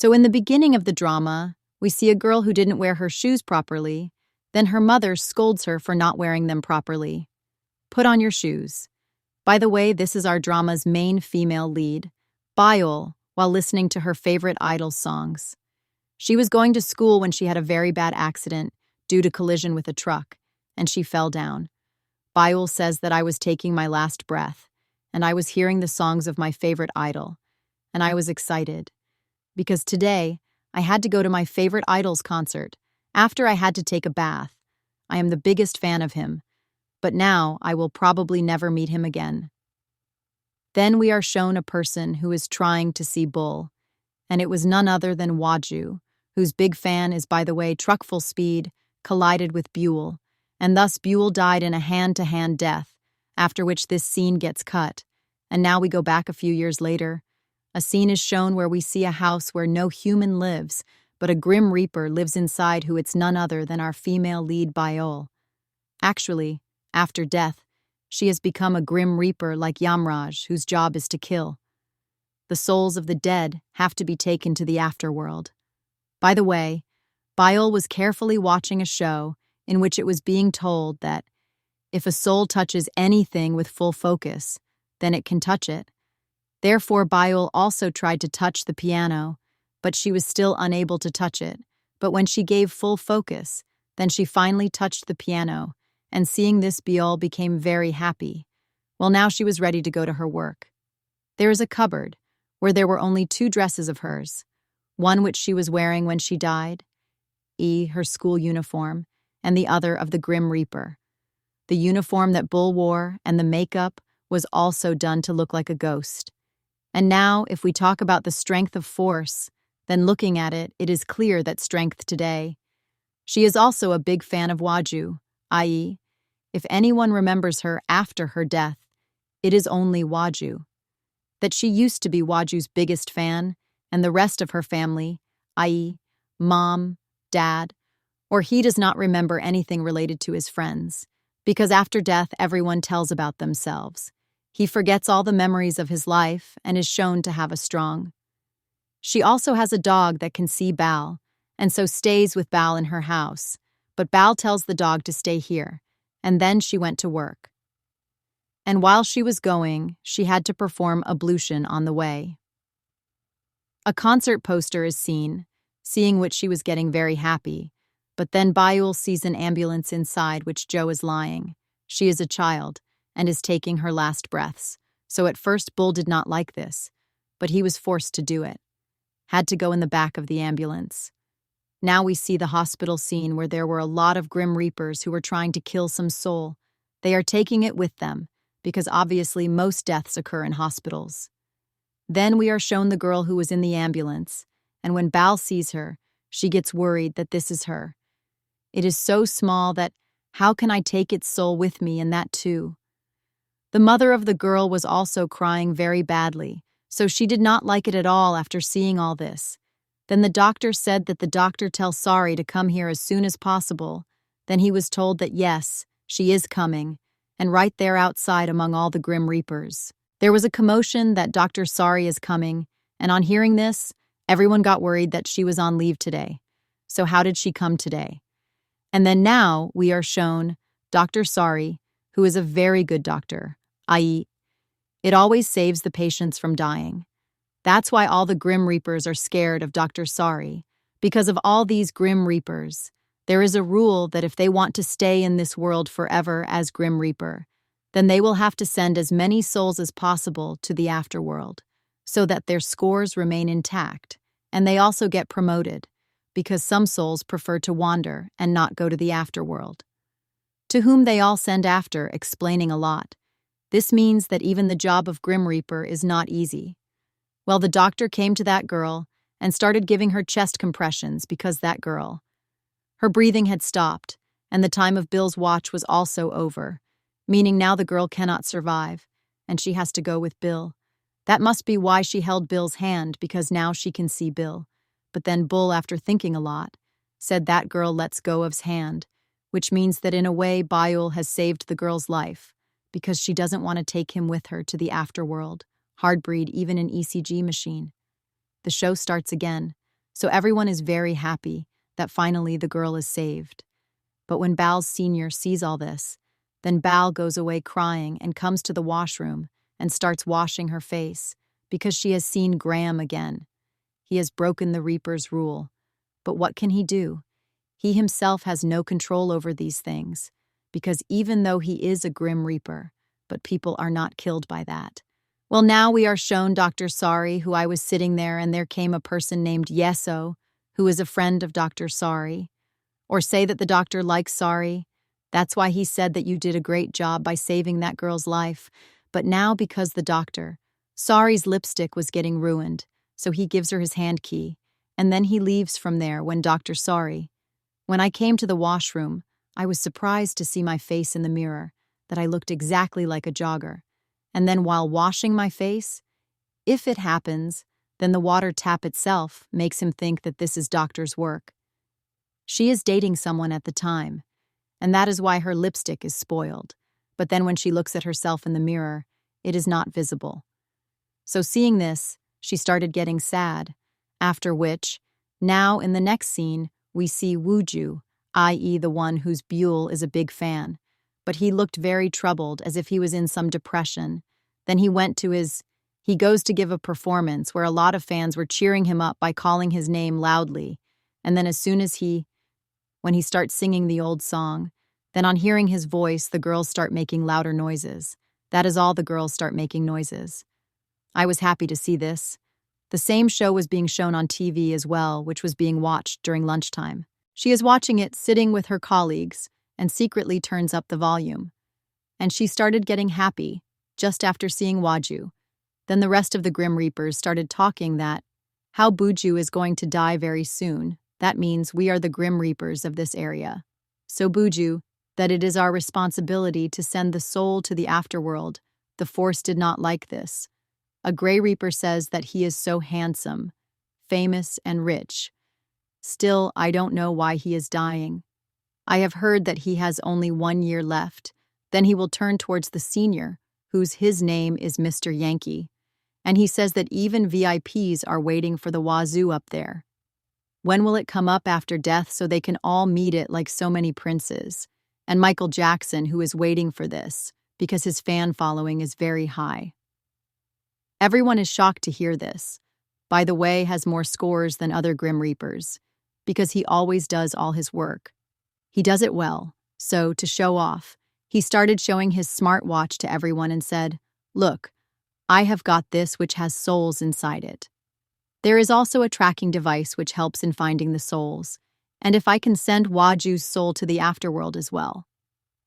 So in the beginning of the drama, we see a girl who didn't wear her shoes properly, then her mother scolds her for not wearing them properly. Put on your shoes. By the way, this is our drama's main female lead, Biol, while listening to her favorite idol songs. She was going to school when she had a very bad accident due to collision with a truck, and she fell down. Biol says that I was taking my last breath, and I was hearing the songs of my favorite idol, and I was excited. Because today, I had to go to my favorite idol's concert, after I had to take a bath. I am the biggest fan of him, but now I will probably never meet him again. Then we are shown a person who is trying to see Bull, and it was none other than Waju, whose big fan is, by the way, truck full speed, collided with Buell, and thus Buell died in a hand-to-hand death, after which this scene gets cut. And now we go back a few years later. A scene is shown where we see a house where no human lives, but a Grim Reaper lives inside, who it's none other than our female lead Biol. Actually, after death, she has become a Grim Reaper like Yamraj, whose job is to kill. The souls of the dead have to be taken to the afterworld. By the way, Biol was carefully watching a show in which it was being told that if a soul touches anything with full focus, then it can touch it. Therefore, Biol also tried to touch the piano, but she was still unable to touch it. But when she gave full focus, then she finally touched the piano, and seeing this, Biol became very happy. Well, now she was ready to go to her work. There is a cupboard where there were only 2 dresses of hers, one which she was wearing when she died, her school uniform, and the other of the Grim Reaper. The uniform that Bull wore and the makeup was also done to look like a ghost. And now, if we talk about the strength of force, then looking at it, it is clear that strength today. She is also a big fan of Waju, i.e., if anyone remembers her after her death, it is only Waju. That she used to be Waju's biggest fan, and the rest of her family, i.e., mom, dad, or he does not remember anything related to his friends, because after death everyone tells about themselves. He forgets all the memories of his life and is shown to have a strong. She also has a dog that can see Bal, and so stays with Bal in her house, but Bal tells the dog to stay here, and then she went to work. And while she was going, she had to perform ablution on the way. A concert poster is seen, seeing which she was getting very happy, but then Biol sees an ambulance inside which Joe is lying. She is a child, and is taking her last breaths, so at first Bull did not like this, but he was forced to do it. Had to go in the back of the ambulance. Now we see the hospital scene where there were a lot of Grim Reapers who were trying to kill some soul. They are taking it with them, because obviously most deaths occur in hospitals. Then we are shown the girl who was in the ambulance, and when Bal sees her, she gets worried that this is her. It is so small that, how can I take its soul with me, and that too? The mother of the girl was also crying very badly, so she did not like it at all after seeing all this. Then the doctor said that the doctor tell Sari to come here as soon as possible. Then he was told that yes, she is coming, and right there outside among all the Grim Reapers. There was a commotion that Dr. Sari is coming, and on hearing this, everyone got worried that she was on leave today. So how did she come today? And then now we are shown Dr. Sari, who is a very good doctor, i.e., it always saves the patients from dying. That's why all the Grim Reapers are scared of Dr. Sari. Because of all these Grim Reapers, there is a rule that if they want to stay in this world forever as Grim Reaper, then they will have to send as many souls as possible to the afterworld, so that their scores remain intact, and they also get promoted, because some souls prefer to wander and not go to the afterworld. To whom they all send after, explaining a lot. This means that even the job of Grim Reaper is not easy. Well, the doctor came to that girl and started giving her chest compressions because that girl. Her breathing had stopped, and the time of Bill's watch was also over, meaning now the girl cannot survive, and she has to go with Bill. That must be why she held Bill's hand, because now she can see Bill. But then Bull, after thinking a lot, said that girl lets go of his hand, which means that in a way Biol has saved the girl's life, because she doesn't want to take him with her to the afterworld, hard breed even an ECG machine. The show starts again. So everyone is very happy that finally the girl is saved. But when Bal's senior sees all this, then Bal goes away crying and comes to the washroom and starts washing her face because she has seen Graham again. He has broken the Reaper's rule. But what can he do? He himself has no control over these things, because even though he is a Grim Reaper, but people are not killed by that. Well, now we are shown Dr. Sari, who I was sitting there and there came a person named Yeso, who is a friend of Dr. Sari. Or say that the doctor likes Sari. That's why he said that you did a great job by saving that girl's life. But now because the doctor, Sari's lipstick was getting ruined, so he gives her his hand key, and then he leaves from there when Dr. Sari. When I came to the washroom, I was surprised to see my face in the mirror, that I looked exactly like a jogger. And then while washing my face, if it happens, then the water tap itself makes him think that this is doctor's work. She is dating someone at the time, and that is why her lipstick is spoiled. But then when she looks at herself in the mirror, it is not visible. So seeing this, she started getting sad, after which, now in the next scene, we see Wooju, i.e. the one whose Buell is a big fan. But he looked very troubled, as if he was in some depression. Then he goes to give a performance where a lot of fans were cheering him up by calling his name loudly. And then as soon as when he starts singing the old song, then on hearing his voice, the girls start making louder noises. That is all, the girls start making noises. I was happy to see this. The same show was being shown on TV as well, which was being watched during lunchtime. She is watching it sitting with her colleagues and secretly turns up the volume. And she started getting happy just after seeing Waju. Then the rest of the Grim Reapers started talking that how Buju is going to die very soon. That means we are the Grim Reapers of this area. So Buju, that it is our responsibility to send the soul to the afterworld. The Force did not like this. A Grey Reaper says that he is so handsome, famous, and rich. Still, I don't know why he is dying. I have heard that he has only 1 year left. Then he will turn towards the senior, his name is Mr. Yankee. And he says that even VIPs are waiting for the wazoo up there. When will it come up after death so they can all meet it like so many princes? And Michael Jackson, who is waiting for this, because his fan following is very high. Everyone is shocked to hear this. By the way, has more scores than other Grim Reapers, because he always does all his work. He does it well, so to show off, he started showing his smartwatch to everyone and said, "Look, I have got this which has souls inside it. There is also a tracking device which helps in finding the souls, and if I can send Waju's soul to the afterworld as well.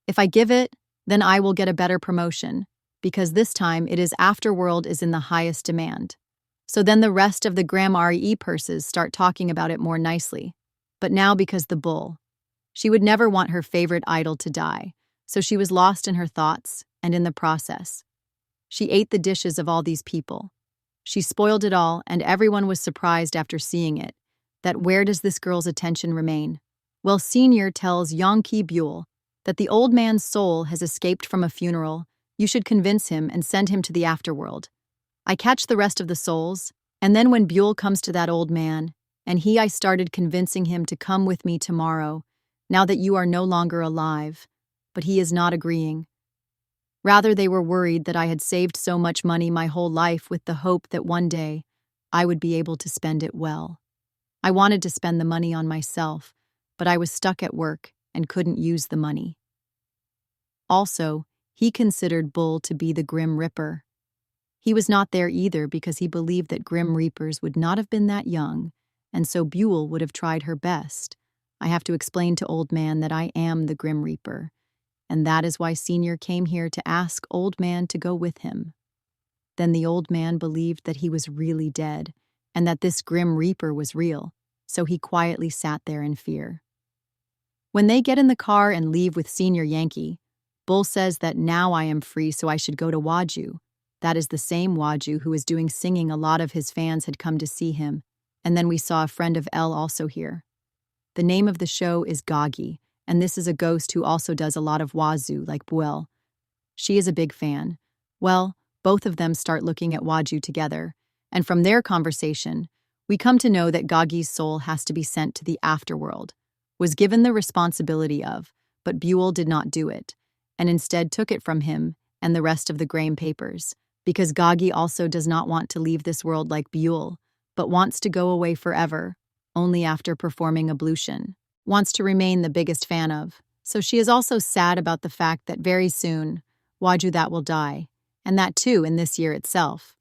If I give it, then I will get a better promotion, because this time it is afterworld is in the highest demand." So then the rest of the Gram RE purses start talking about it more nicely. But now because the bull, she would never want her favorite idol to die, so she was lost in her thoughts, and in the process. She ate the dishes of all these people. She spoiled it all, and everyone was surprised after seeing it, that where does this girl's attention remain? Well, Senior tells Yonki Buell that the old man's soul has escaped from a funeral. You should convince him and send him to the afterworld. I catch the rest of the souls, and then when Buell comes to that old man, and I started convincing him to come with me tomorrow, now that you are no longer alive, but he is not agreeing. Rather, they were worried that I had saved so much money my whole life with the hope that one day I would be able to spend it well. I wanted to spend the money on myself, but I was stuck at work and couldn't use the money. Also, he considered Bull to be the Grim Ripper. He was not there either because he believed that Grim Reapers would not have been that young, and so Buell would have tried her best. I have to explain to Old Man that I am the Grim Reaper, and that is why Senior came here to ask Old Man to go with him. Then the Old Man believed that he was really dead, and that this Grim Reaper was real, so he quietly sat there in fear. When they get in the car and leave with Senior Yankee, Bull says that now I am free so I should go to Waju. That is the same Waju who is doing singing. A lot of his fans had come to see him, and then we saw a friend of L also here. The name of the show is Gagi, and this is a ghost who also does a lot of Wazoo like Buell. She is a big fan. Well, both of them start looking at Waju together, and from their conversation, We come to know that Gagi's soul has to be sent to the afterworld, was given the responsibility of, but Buell did not do it, and instead took it from him and the rest of the Graham papers, because Gagi also does not want to leave this world like Buell, but wants to go away forever, only after performing ablution, wants to remain the biggest fan of. So she is also sad about the fact that very soon, Waju that will die, and that too in this year itself.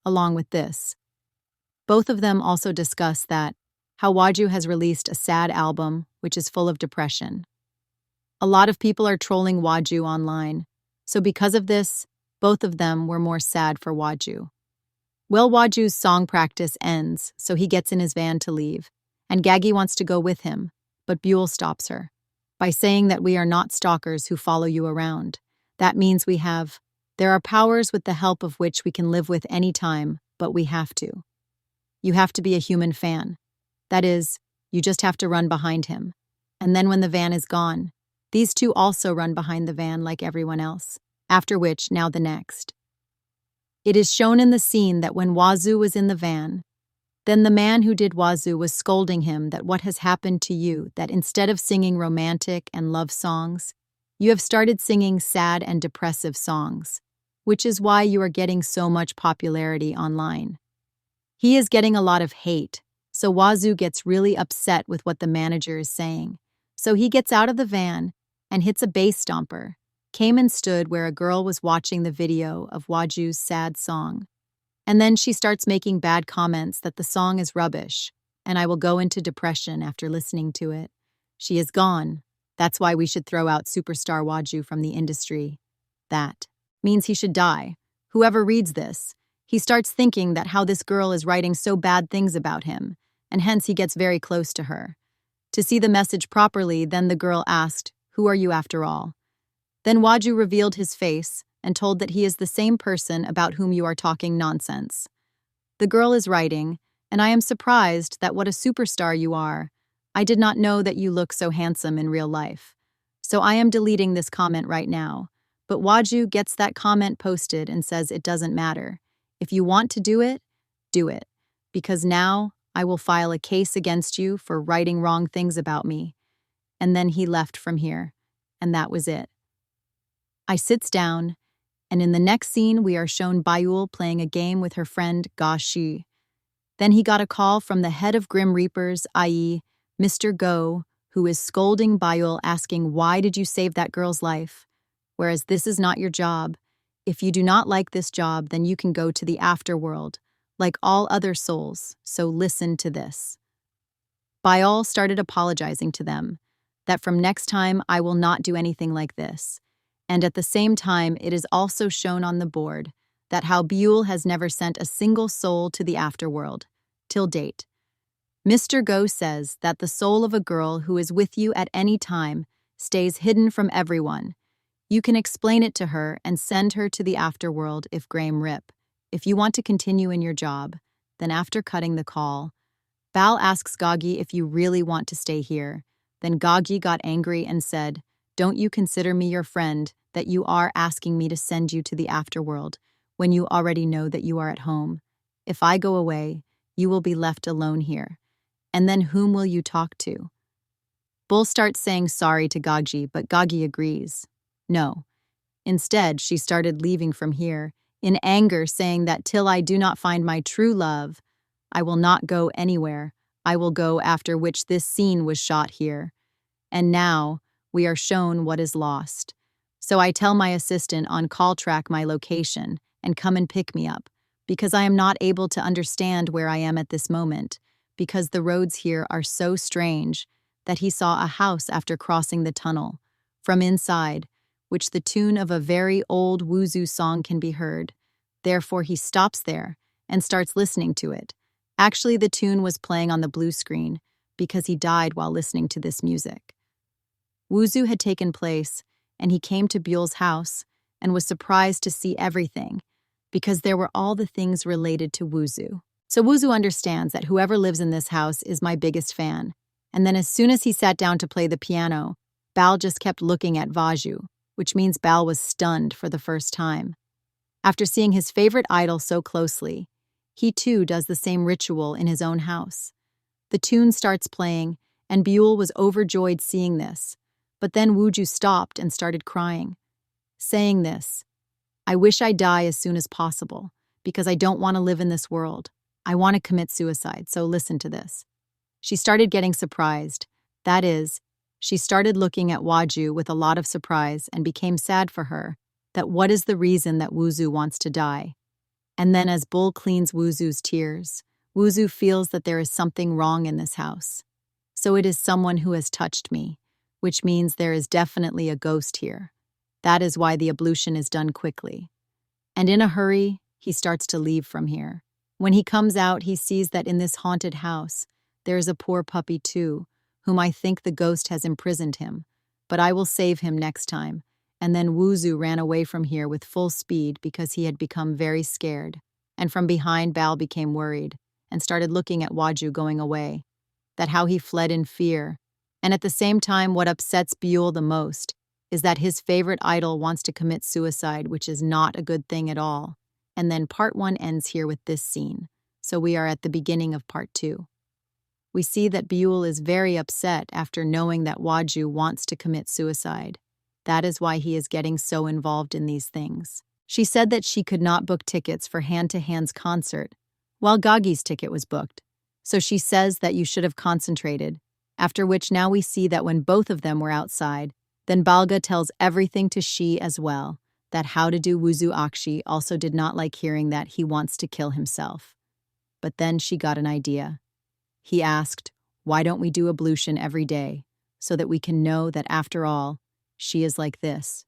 Along with this, both of them also discuss that how Waju has released a sad album which is full of depression. A lot of people are trolling Waju online, so because of this, both of them were more sad for Waju. Well, Waju's song practice ends, so he gets in his van to leave, and Gagi wants to go with him, but Buell stops her by saying that we are not stalkers who follow you around. That means there are powers with the help of which we can live with any time, but we have to. You have to be a human fan. That is, you just have to run behind him. And then when the van is gone, these two also run behind the van like everyone else, after which, now the next. It is shown in the scene that when Wazoo was in the van, then the man who did Wazoo was scolding him that what has happened to you, that instead of singing romantic and love songs, you have started singing sad and depressive songs, which is why you are getting so much popularity online. He is getting a lot of hate, so Wazoo gets really upset with what the manager is saying. So he gets out of the van and hits a bass stomper, came and stood where a girl was watching the video of Waju's sad song. And then she starts making bad comments that the song is rubbish, and I will go into depression after listening to it. She is gone. That's why we should throw out superstar Waju from the industry. That means he should die. Whoever reads this, he starts thinking that how this girl is writing so bad things about him, and hence he gets very close to her. To see the message properly, then the girl asked, "Who are you after all?" Then Waju revealed his face and told that he is the same person about whom you are talking nonsense. The girl is writing, and I am surprised that what a superstar you are. I did not know that you look so handsome in real life. So I am deleting this comment right now. But Waju gets that comment posted and says it doesn't matter. If you want to do it, because now I will file a case against you for writing wrong things about me. And then he left from here, and that was it. I sits down, and in the next scene we are shown Bayul playing a game with her friend Ga Shi. Then he got a call from the head of Grim Reapers, i.e., Mr. Go, who is scolding Bayul, asking, "Why did you save that girl's life? Whereas this is not your job. If you do not like this job, then you can go to the afterworld, like all other souls, so listen to this." Bayul started apologizing to them, that from next time I will not do anything like this. And at the same time, it is also shown on the board that how Buell has never sent a single soul to the afterworld, till date. Mr. Go says that the soul of a girl who is with you at any time stays hidden from everyone. You can explain it to her and send her to the afterworld if Graham Rip. If you want to continue in your job, then after cutting the call, Bal asks Gagi if you really want to stay here. Then Gagi got angry and said, "Don't you consider me your friend that you are asking me to send you to the afterworld when you already know that you are at home? If I go away, you will be left alone here. And then whom will you talk to?" Bull starts saying sorry to Gagi, but Gagi agrees. No. Instead, she started leaving from here, in anger, saying that till I do not find my true love, I will not go anywhere. I will go after which this scene was shot here. And now, we are shown what is lost. So I tell my assistant on call track my location and come and pick me up, because I am not able to understand where I am at this moment, because the roads here are so strange that he saw a house after crossing the tunnel. From inside, which the tune of a very old Wuzu song can be heard. Therefore he stops there and starts listening to it. Actually, the tune was playing on the blue screen because he died while listening to this music. Wuzu had taken place, and he came to Buell's house and was surprised to see everything because there were all the things related to Wuzu. So Wuzu understands that whoever lives in this house is my biggest fan. And then as soon as he sat down to play the piano, Bal just kept looking at Vaju, which means Bal was stunned for the first time. After seeing his favorite idol so closely, He too does the same ritual in his own house. The tune starts playing, and Buell was overjoyed seeing this. But then Wooju stopped and started crying, saying this, "I wish I die as soon as possible, because I don't want to live in this world. I want to commit suicide, so listen to this." She started getting surprised. That is, she started looking at Waju with a lot of surprise and became sad for her, that what is the reason that Wuzu wants to die? And then as Bull cleans Wuzu's tears, Wuzu feels that there is something wrong in this house. So it is someone who has touched me, which means there is definitely a ghost here. That is why the ablution is done quickly. And in a hurry, he starts to leave from here. When he comes out, he sees that in this haunted house, there is a poor puppy too, whom I think the ghost has imprisoned him. But I will save him next time. And then Wuzu ran away from here with full speed because he had become very scared. And from behind, Bal became worried and started looking at Waju going away. That how he fled in fear. And at the same time, what upsets Buell the most is that his favorite idol wants to commit suicide, which is not a good thing at all. And then part 1 ends here with this scene. So we are at the beginning of part 2. We see that Buell is very upset after knowing that Waju wants to commit suicide. That is why he is getting so involved in these things. She said that she could not book tickets for Hand to Hand's concert, while Gagi's ticket was booked. So she says that you should have concentrated, after which now we see that when both of them were outside, then Balga tells everything to Shi as well, that how to do Wuzu Akshi also did not like hearing that he wants to kill himself. But then she got an idea. He asked, "Why don't we do ablution every day, so that we can know that after all, she is like this?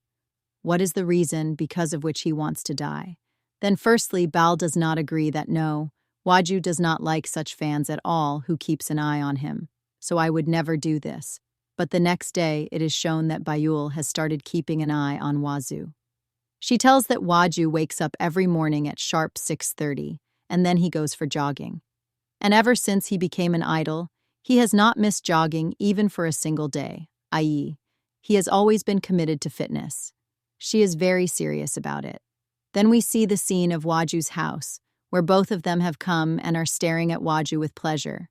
What is the reason because of which he wants to die?" Then firstly, Bal does not agree that no, Waju does not like such fans at all who keeps an eye on him, so I would never do this. But the next day, it is shown that Bayul has started keeping an eye on Wazu. She tells that Waju wakes up every morning at sharp 6:30, and then he goes for jogging. And ever since he became an idol, he has not missed jogging even for a single day, i.e., he has always been committed to fitness. She is very serious about it. Then we see the scene of Waju's house, where both of them have come and are staring at Waju with pleasure.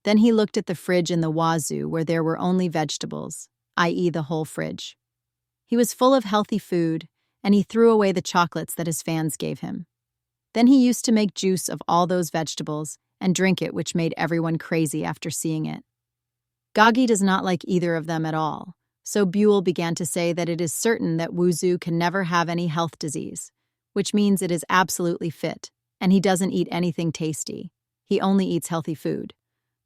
Then he looked at the fridge in the Wazu where there were only vegetables, i.e. the whole fridge. He was full of healthy food, and he threw away the chocolates that his fans gave him. Then he used to make juice of all those vegetables and drink it, which made everyone crazy after seeing it. Gagi does not like either of them at all, so Buell began to say that it is certain that Wuzu can never have any health disease, which means it is absolutely fit, and he doesn't eat anything tasty. He only eats healthy food.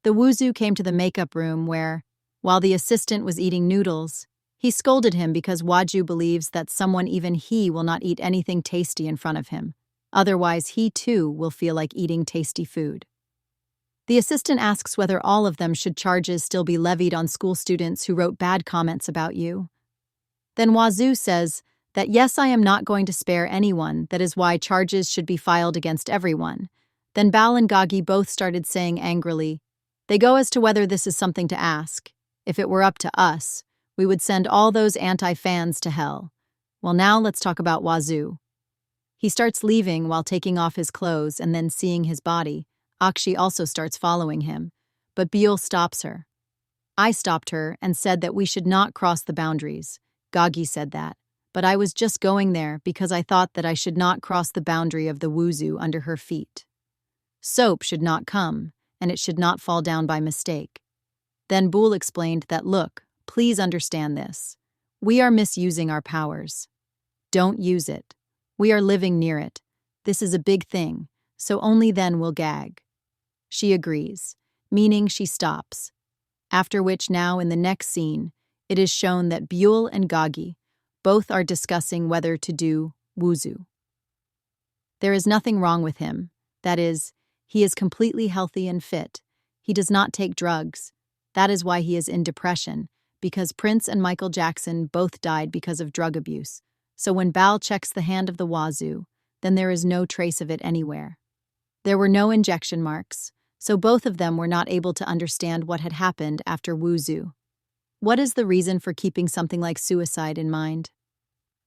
The Wuzu came to the makeup room where, while the assistant was eating noodles, he scolded him because Waju believes that someone even he will not eat anything tasty in front of him. Otherwise, he too will feel like eating tasty food. The assistant asks whether all of them should charges still be levied on school students who wrote bad comments about you. Then Wazoo says that yes, I am not going to spare anyone, that is why charges should be filed against everyone. Then Bal and Gagi both started saying angrily, they go as to whether this is something to ask. If it were up to us, we would send all those anti-fans to hell. Well, now let's talk about Wazoo. He starts leaving while taking off his clothes and then seeing his body. Akshi also starts following him, but Buell stops her. I stopped her and said that we should not cross the boundaries. Gagi said that, but I was just going there because I thought that I should not cross the boundary of the Wuzu under her feet. Soap should not come, and it should not fall down by mistake. Then Buell explained that, look, please understand this. We are misusing our powers. Don't use it. We are living near it. This is a big thing, so only then we'll gag. She agrees, meaning she stops. After which now in the next scene, it is shown that Buell and Gagi both are discussing whether to do Wuzu. There is nothing wrong with him. That is, he is completely healthy and fit. He does not take drugs. That is why he is in depression, because Prince and Michael Jackson both died because of drug abuse. So when Bal checks the hand of the Wazoo, then there is no trace of it anywhere. There were no injection marks, so both of them were not able to understand what had happened after Wuzu. What is the reason for keeping something like suicide in mind?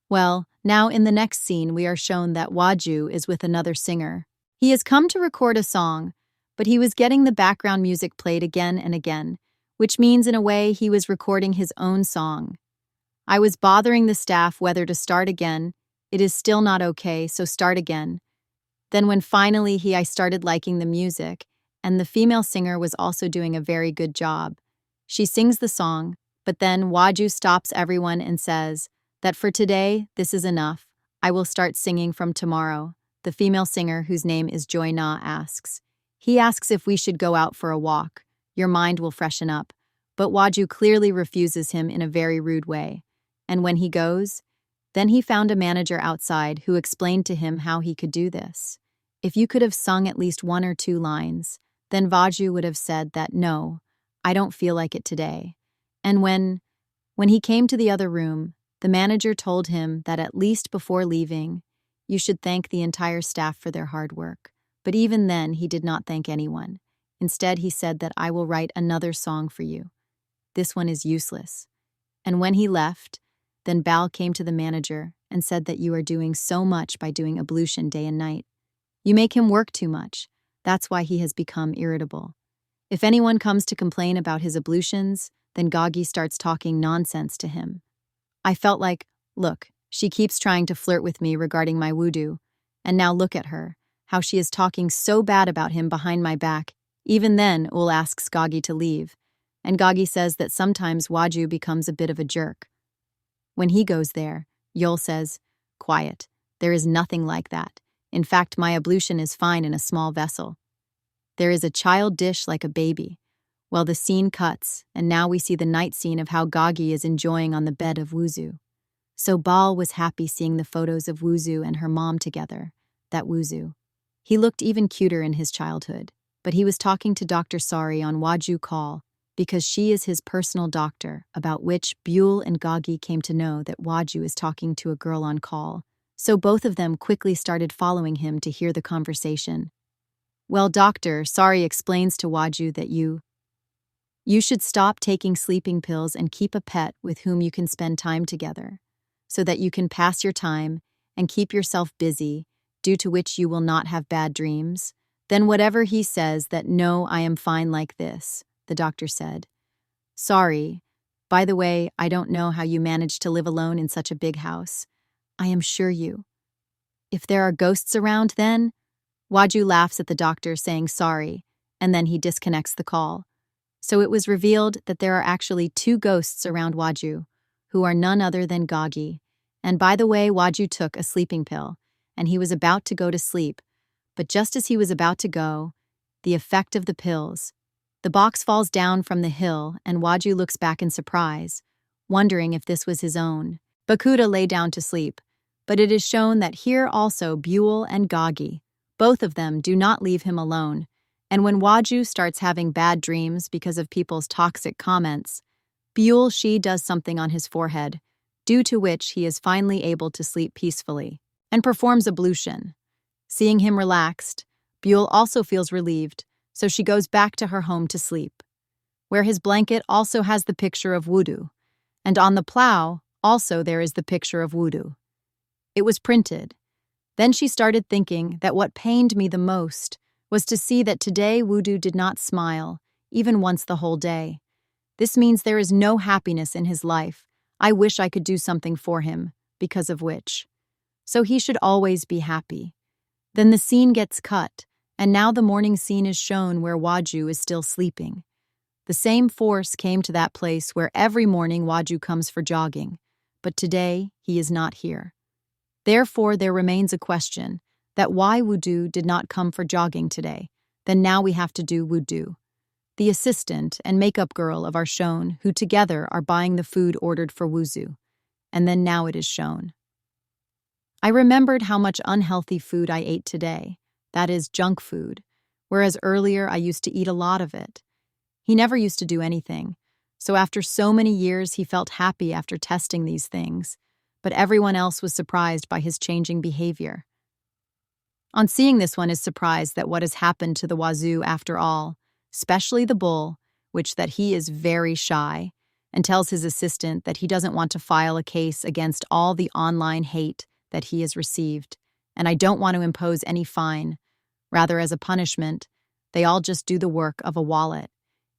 Well, now in the next scene we are shown that Waju is with another singer, He has come to record a song, but he was getting the background music played again and again, which means in a way he was recording his own song. I was bothering the staff whether to start again. It is still not okay, so start again. Then when finally I started liking the music, and the female singer was also doing a very good job. She sings the song, but then Waju stops everyone and says that for today, this is enough. I will start singing from tomorrow. The female singer, whose name is Joy Na, asks. He asks if we should go out for a walk. Your mind will freshen up. But Waju clearly refuses him in a very rude way. And when he goes, then he found a manager outside who explained to him how he could do this. If you could have sung at least 1 or 2 lines, then Vaju would have said that no, I don't feel like it today. And when he came to the other room, the manager told him that at least before leaving, you should thank the entire staff for their hard work. But even then, he did not thank anyone. Instead, he said that I will write another song for you. This one is useless. And when he left, then Bal came to the manager and said that you are doing so much by doing ablution day and night. You make him work too much. That's why he has become irritable. If anyone comes to complain about his ablutions, then Gagi starts talking nonsense to him. I felt like, look, she keeps trying to flirt with me regarding my wudu, and now look at her, how she is talking so bad about him behind my back. Even then, Ul asks Gagi to leave, and Gagi says that sometimes Waju becomes a bit of a jerk. When he goes there, Yul says, quiet, there is nothing like that. In fact, my ablution is fine in a small vessel. There is a child dish like a baby. Well, the scene cuts, and now we see the night scene of how Gagi is enjoying on the bed of Wuzu. So Bal was happy seeing the photos of Wuzu and her mom together, that Wuzu. He looked even cuter in his childhood, but he was talking to Dr. Sari on Waju call because she is his personal doctor, about which Buell and Gagi came to know that Waju is talking to a girl on call. So both of them quickly started following him to hear the conversation. Well, Dr. Sari explains to Waju that you should stop taking sleeping pills and keep a pet with whom you can spend time together, so that you can pass your time and keep yourself busy, due to which you will not have bad dreams. Then whatever he says that no, I am fine like this, the doctor said. Sorry, by the way, I don't know how you managed to live alone in such a big house. I am sure you. If there are ghosts around then? Waju laughs at the doctor saying sorry, and then he disconnects the call. So it was revealed that there are actually 2 ghosts around Waju, who are none other than Gagi. And by the way, Waju took a sleeping pill, and he was about to go to sleep. But just as he was about to go, the effect of the pills. The box falls down from the hill, and Waju looks back in surprise, wondering if this was his own. Bakuda lay down to sleep, but it is shown that here also Buell and Gagi, both of them do not leave him alone. And when Waju starts having bad dreams because of people's toxic comments, Buell does something on his forehead, due to which he is finally able to sleep peacefully, and performs ablution. Seeing him relaxed, Buell also feels relieved, so she goes back to her home to sleep, where his blanket also has the picture of Wudu, and on the plow also there is the picture of Wudu. It was printed. Then she started thinking that what pained me the most was to see that today Wudu did not smile, even once the whole day. This means there is no happiness in his life. I wish I could do something for him, because of which. So he should always be happy. Then the scene gets cut, and now the morning scene is shown where Waju is still sleeping. The same force came to that place where every morning Waju comes for jogging, but today he is not here. Therefore, there remains a question that why Wudu did not come for jogging today. Then now we have to do Wudu. The assistant and makeup girl are shown, who together are buying the food ordered for Wuzu. And then now it is shown. I remembered how much unhealthy food I ate today, that is, junk food, whereas earlier I used to eat a lot of it. He never used to do anything, so after so many years he felt happy after testing these things, but everyone else was surprised by his changing behavior. On seeing this, one is surprised that what has happened to the Wazoo after all, especially the bull, which that he is very shy, and tells his assistant that he doesn't want to file a case against all the online hate that he has received, and I don't want to impose any fine, Rather, as a punishment, they all just do the work of a wallet.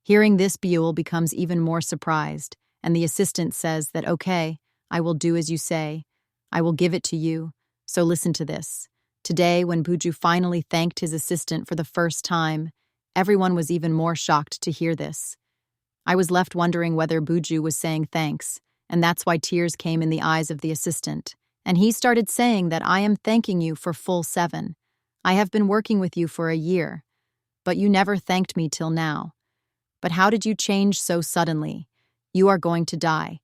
Hearing this, Buell becomes even more surprised, and the assistant says that, okay, I will do as you say. I will give it to you. So listen to this. Today, when Buju finally thanked his assistant for the first time, everyone was even more shocked to hear this. I was left wondering whether Buju was saying thanks, and that's why tears came in the eyes of the assistant. And he started saying that I am thanking you for full 7. I have been working with you for a year, but you never thanked me till now. But how did you change so suddenly? You are going to die,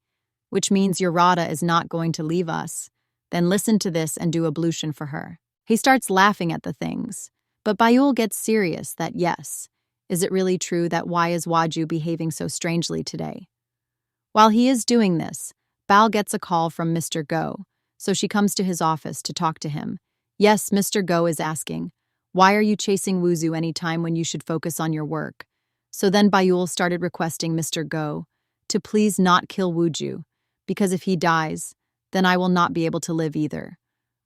which means your Radha is not going to leave us. Then listen to this and do ablution for her. He starts laughing at the things, but Bayul gets serious that yes, is it really true that why is Waju behaving so strangely today? While he is doing this, Bal gets a call from Mr. Go, so she comes to his office to talk to him. Yes, Mr. Go is asking, why are you chasing Wuzu any time when you should focus on your work? So then Bayul started requesting Mr. Go to please not kill Wuju, because if he dies, then I will not be able to live either.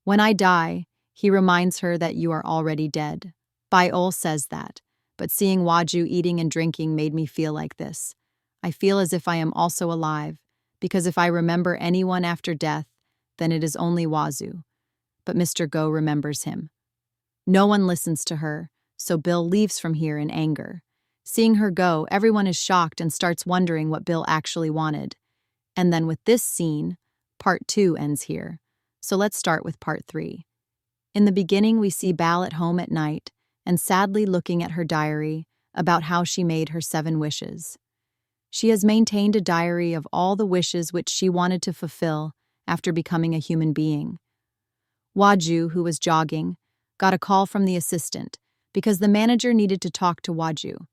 When I die, he reminds her that you are already dead. Bayul says that, but seeing Waju eating and drinking made me feel like this. I feel as if I am also alive, because if I remember anyone after death, then it is only Wazu. But Mr. Go remembers him. No one listens to her, so Bill leaves from here in anger. Seeing her go, everyone is shocked and starts wondering what Bill actually wanted. And then with this scene, part 2 ends here. So let's start with part 3. In the beginning, we see Bal at home at night and sadly looking at her diary about how she made her 7 wishes. She has maintained a diary of all the wishes which she wanted to fulfill after becoming a human being. Waju, who was jogging, got a call from the assistant because the manager needed to talk to Waju.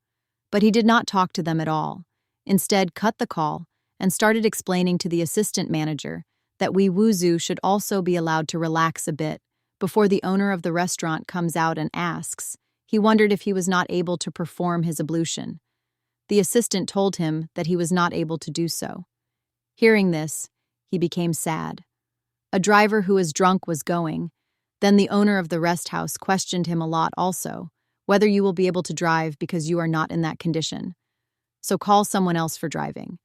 But he did not talk to them at all. Instead, cut the call and started explaining to the assistant manager that Wuzu should also be allowed to relax a bit before the owner of the restaurant comes out and asks. He wondered if he was not able to perform his ablution. The assistant told him that he was not able to do so. Hearing this, he became sad. A driver who was drunk was going. Then the owner of the rest house questioned him a lot also, whether you will be able to drive because you are not in that condition. So call someone else for driving.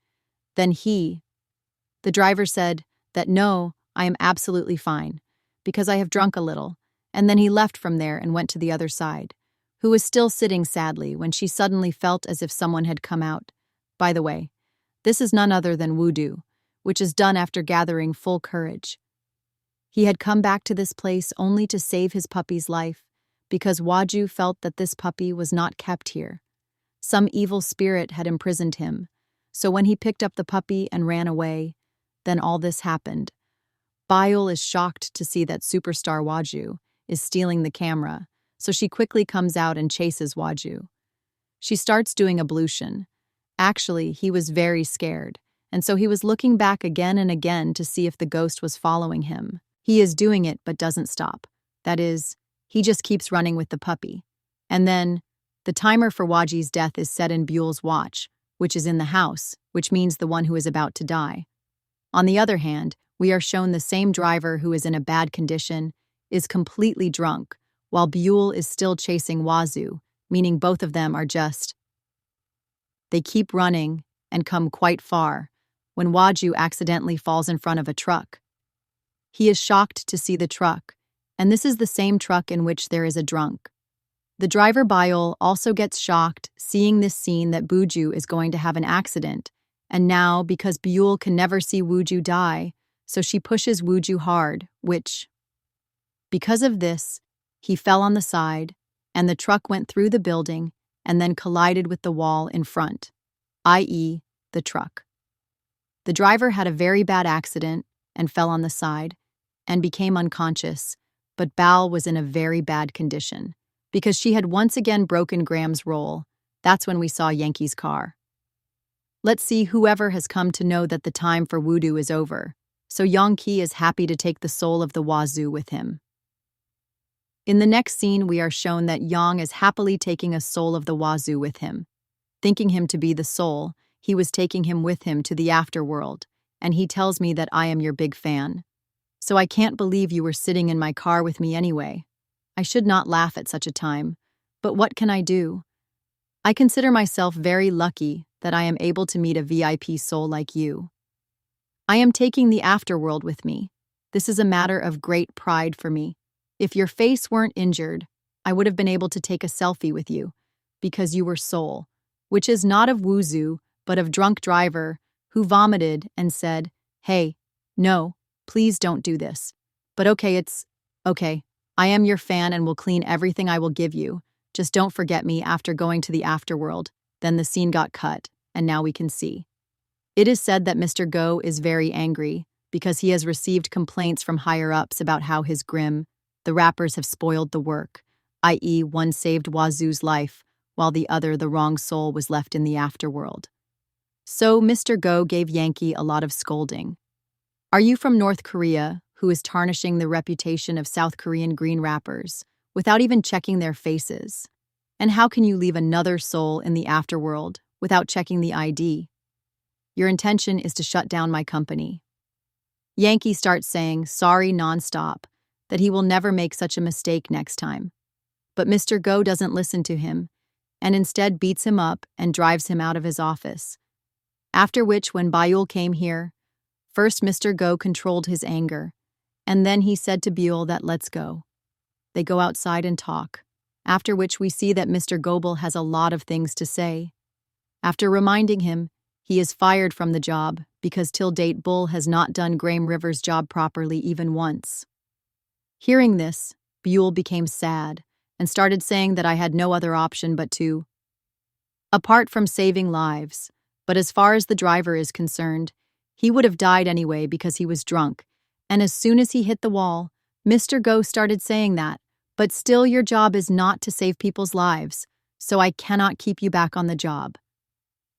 Then the driver said that no, I am absolutely fine, because I have drunk a little, and then he left from there and went to the other side, who was still sitting sadly when she suddenly felt as if someone had come out. By the way, this is none other than Wudu, which is done after gathering full courage. He had come back to this place only to save his puppy's life, because Waju felt that this puppy was not kept here. Some evil spirit had imprisoned him, so when he picked up the puppy and ran away, then all this happened. Bayul is shocked to see that superstar Waju is stealing the camera, so she quickly comes out and chases Waju. She starts doing ablution. Actually, he was very scared, and so he was looking back again and again to see if the ghost was following him. He is doing it but doesn't stop. That is, he just keeps running with the puppy. And then, the timer for Waji's death is set in Buell's watch, which is in the house, which means the one who is about to die. On the other hand, we are shown the same driver who is in a bad condition, is completely drunk, while Buell is still chasing Wazu, meaning both of them are just. They keep running and come quite far, when Waju accidentally falls in front of a truck. He is shocked to see the truck, and this is the same truck in which there is a drunk. The driver Bayul also gets shocked seeing this scene that Buju is going to have an accident, and now, because Buell can never see Wuju die, so she pushes Wuju hard, which. Because of this, he fell on the side, and the truck went through the building and then collided with the wall in front, i.e., the truck. The driver had a very bad accident and fell on the side and became unconscious, but Bal was in a very bad condition. Because she had once again broken Graham's role, that's when we saw Yankee's car. Let's see whoever has come to know that the time for Wudu is over, so Yongki is happy to take the soul of the Wazoo with him. In the next scene, we are shown that Yang is happily taking a soul of the Wazoo with him. Thinking him to be the soul, he was taking him with him to the afterworld, and he tells me that I am your big fan. So I can't believe you were sitting in my car with me anyway. I should not laugh at such a time, but what can I do? I consider myself very lucky that I am able to meet a VIP soul like you. I am taking the afterworld with me. This is a matter of great pride for me. If your face weren't injured, I would have been able to take a selfie with you, because you were soul, which is not of Wuzu, but of drunk driver, who vomited and said, "Hey, no, please don't do this." But okay. I am your fan and will clean everything I will give you. Just don't forget me after going to the afterworld. Then the scene got cut, and now we can see. It is said that Mr. Go is very angry because he has received complaints from higher-ups about how the rappers have spoiled the work, i.e. one saved Wazu's life, while the other, the wrong soul, was left in the afterworld. So Mr. Go gave Yankee a lot of scolding. Are you from North Korea, who is tarnishing the reputation of South Korean green rappers without even checking their faces? And how can you leave another soul in the afterworld without checking the ID? Your intention is to shut down my company. Yankee starts saying sorry nonstop, that he will never make such a mistake next time. But Mr. Go doesn't listen to him, and instead beats him up and drives him out of his office. After which, when Bayul came here, first Mr. Go controlled his anger, and then he said to Buell that let's go. They go outside and talk, after which we see that Mr. Goebel has a lot of things to say. After reminding him, he is fired from the job because till date Bull has not done Graham Rivers' job properly even once. Hearing this, Buell became sad and started saying that I had no other option but to, apart from saving lives, but as far as the driver is concerned, he would have died anyway because he was drunk, and as soon as he hit the wall, Mr. Go started saying that, but still your job is not to save people's lives, so I cannot keep you back on the job.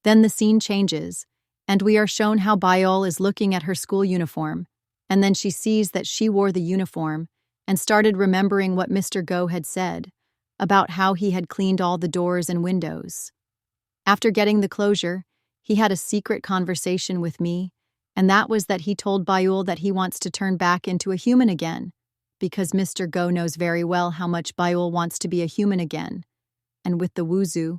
Then the scene changes, and we are shown how Bayol is looking at her school uniform, and then she sees that she wore the uniform and started remembering what Mr. Go had said about how he had cleaned all the doors and windows. After getting the closure, he had a secret conversation with me, and that was that he told Bayul that he wants to turn back into a human again, because Mr. Go knows very well how much Bayul wants to be a human again. And with the Wuzu,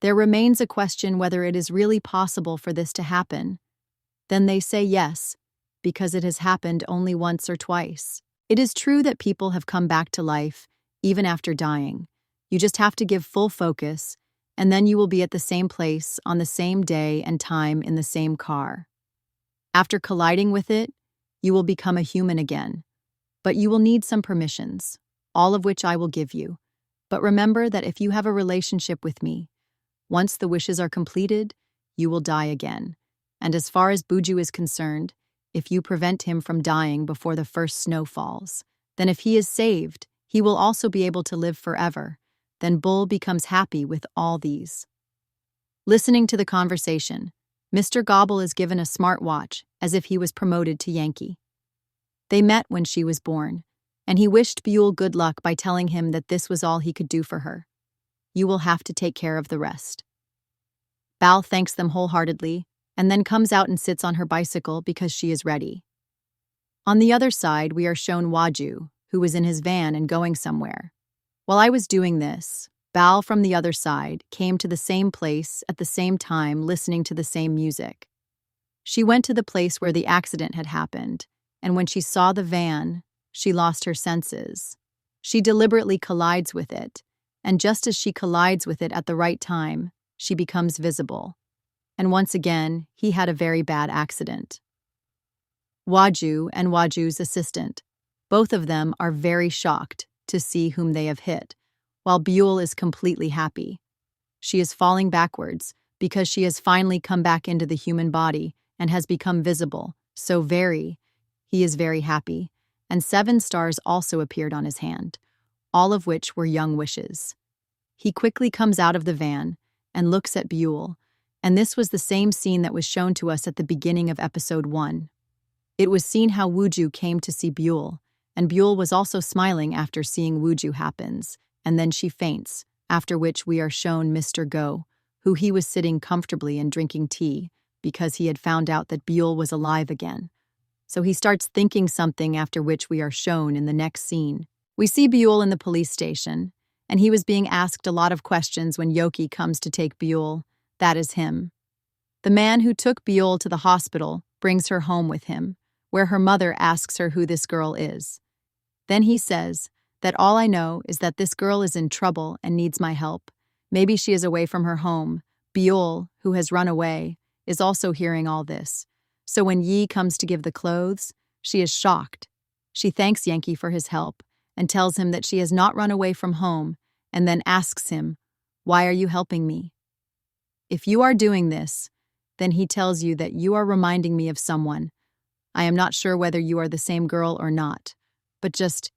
there remains a question whether it is really possible for this to happen. Then they say yes, because it has happened only once or twice. It is true that people have come back to life, even after dying. You just have to give full focus, and then you will be at the same place on the same day and time in the same car. After colliding with it, you will become a human again. But you will need some permissions, all of which I will give you. But remember that if you have a relationship with me, once the wishes are completed, you will die again. And as far as Buju is concerned, if you prevent him from dying before the first snow falls, then if he is saved, he will also be able to live forever. Then Bull becomes happy with all these. Listening to the conversation, Mr. Gobble is given a smartwatch as if he was promoted to Yankee. They met when she was born, and he wished Buell good luck by telling him that this was all he could do for her. You will have to take care of the rest. Bal thanks them wholeheartedly, and then comes out and sits on her bicycle because she is ready. On the other side, we are shown Waju, who was in his van and going somewhere. While I was doing this, Bal from the other side came to the same place at the same time listening to the same music. She went to the place where the accident had happened, and when she saw the van, she lost her senses. She deliberately collides with it, and just as she collides with it at the right time, she becomes visible. And once again, he had a very bad accident. Waju and Waju's assistant, both of them are very shocked to see whom they have hit, while Buell is completely happy. She is falling backwards because she has finally come back into the human body and has become visible, he is very happy, and 7 stars also appeared on his hand, all of which were young wishes. He quickly comes out of the van and looks at Buell, and this was the same scene that was shown to us at the beginning of episode 1. It was seen how Wuju came to see Buell, and Buell was also smiling after seeing Wuju happens, and then she faints, after which we are shown Mr. Go, who he was sitting comfortably and drinking tea because he had found out that Buell was alive again. So he starts thinking something, after which we are shown in the next scene. We see Buell in the police station, and he was being asked a lot of questions when Yoki comes to take Buell. That is him. The man who took Buell to the hospital brings her home with him, where her mother asks her who this girl is. Then he says that all I know is that this girl is in trouble and needs my help. Maybe she is away from her home. Buell, who has run away, is also hearing all this. So when Yi comes to give the clothes, she is shocked. She thanks Yankee for his help and tells him that she has not run away from home, and then asks him, "Why are you helping me?" If you are doing this, then he tells you that you are reminding me of someone. I am not sure whether you are the same girl or not, but just,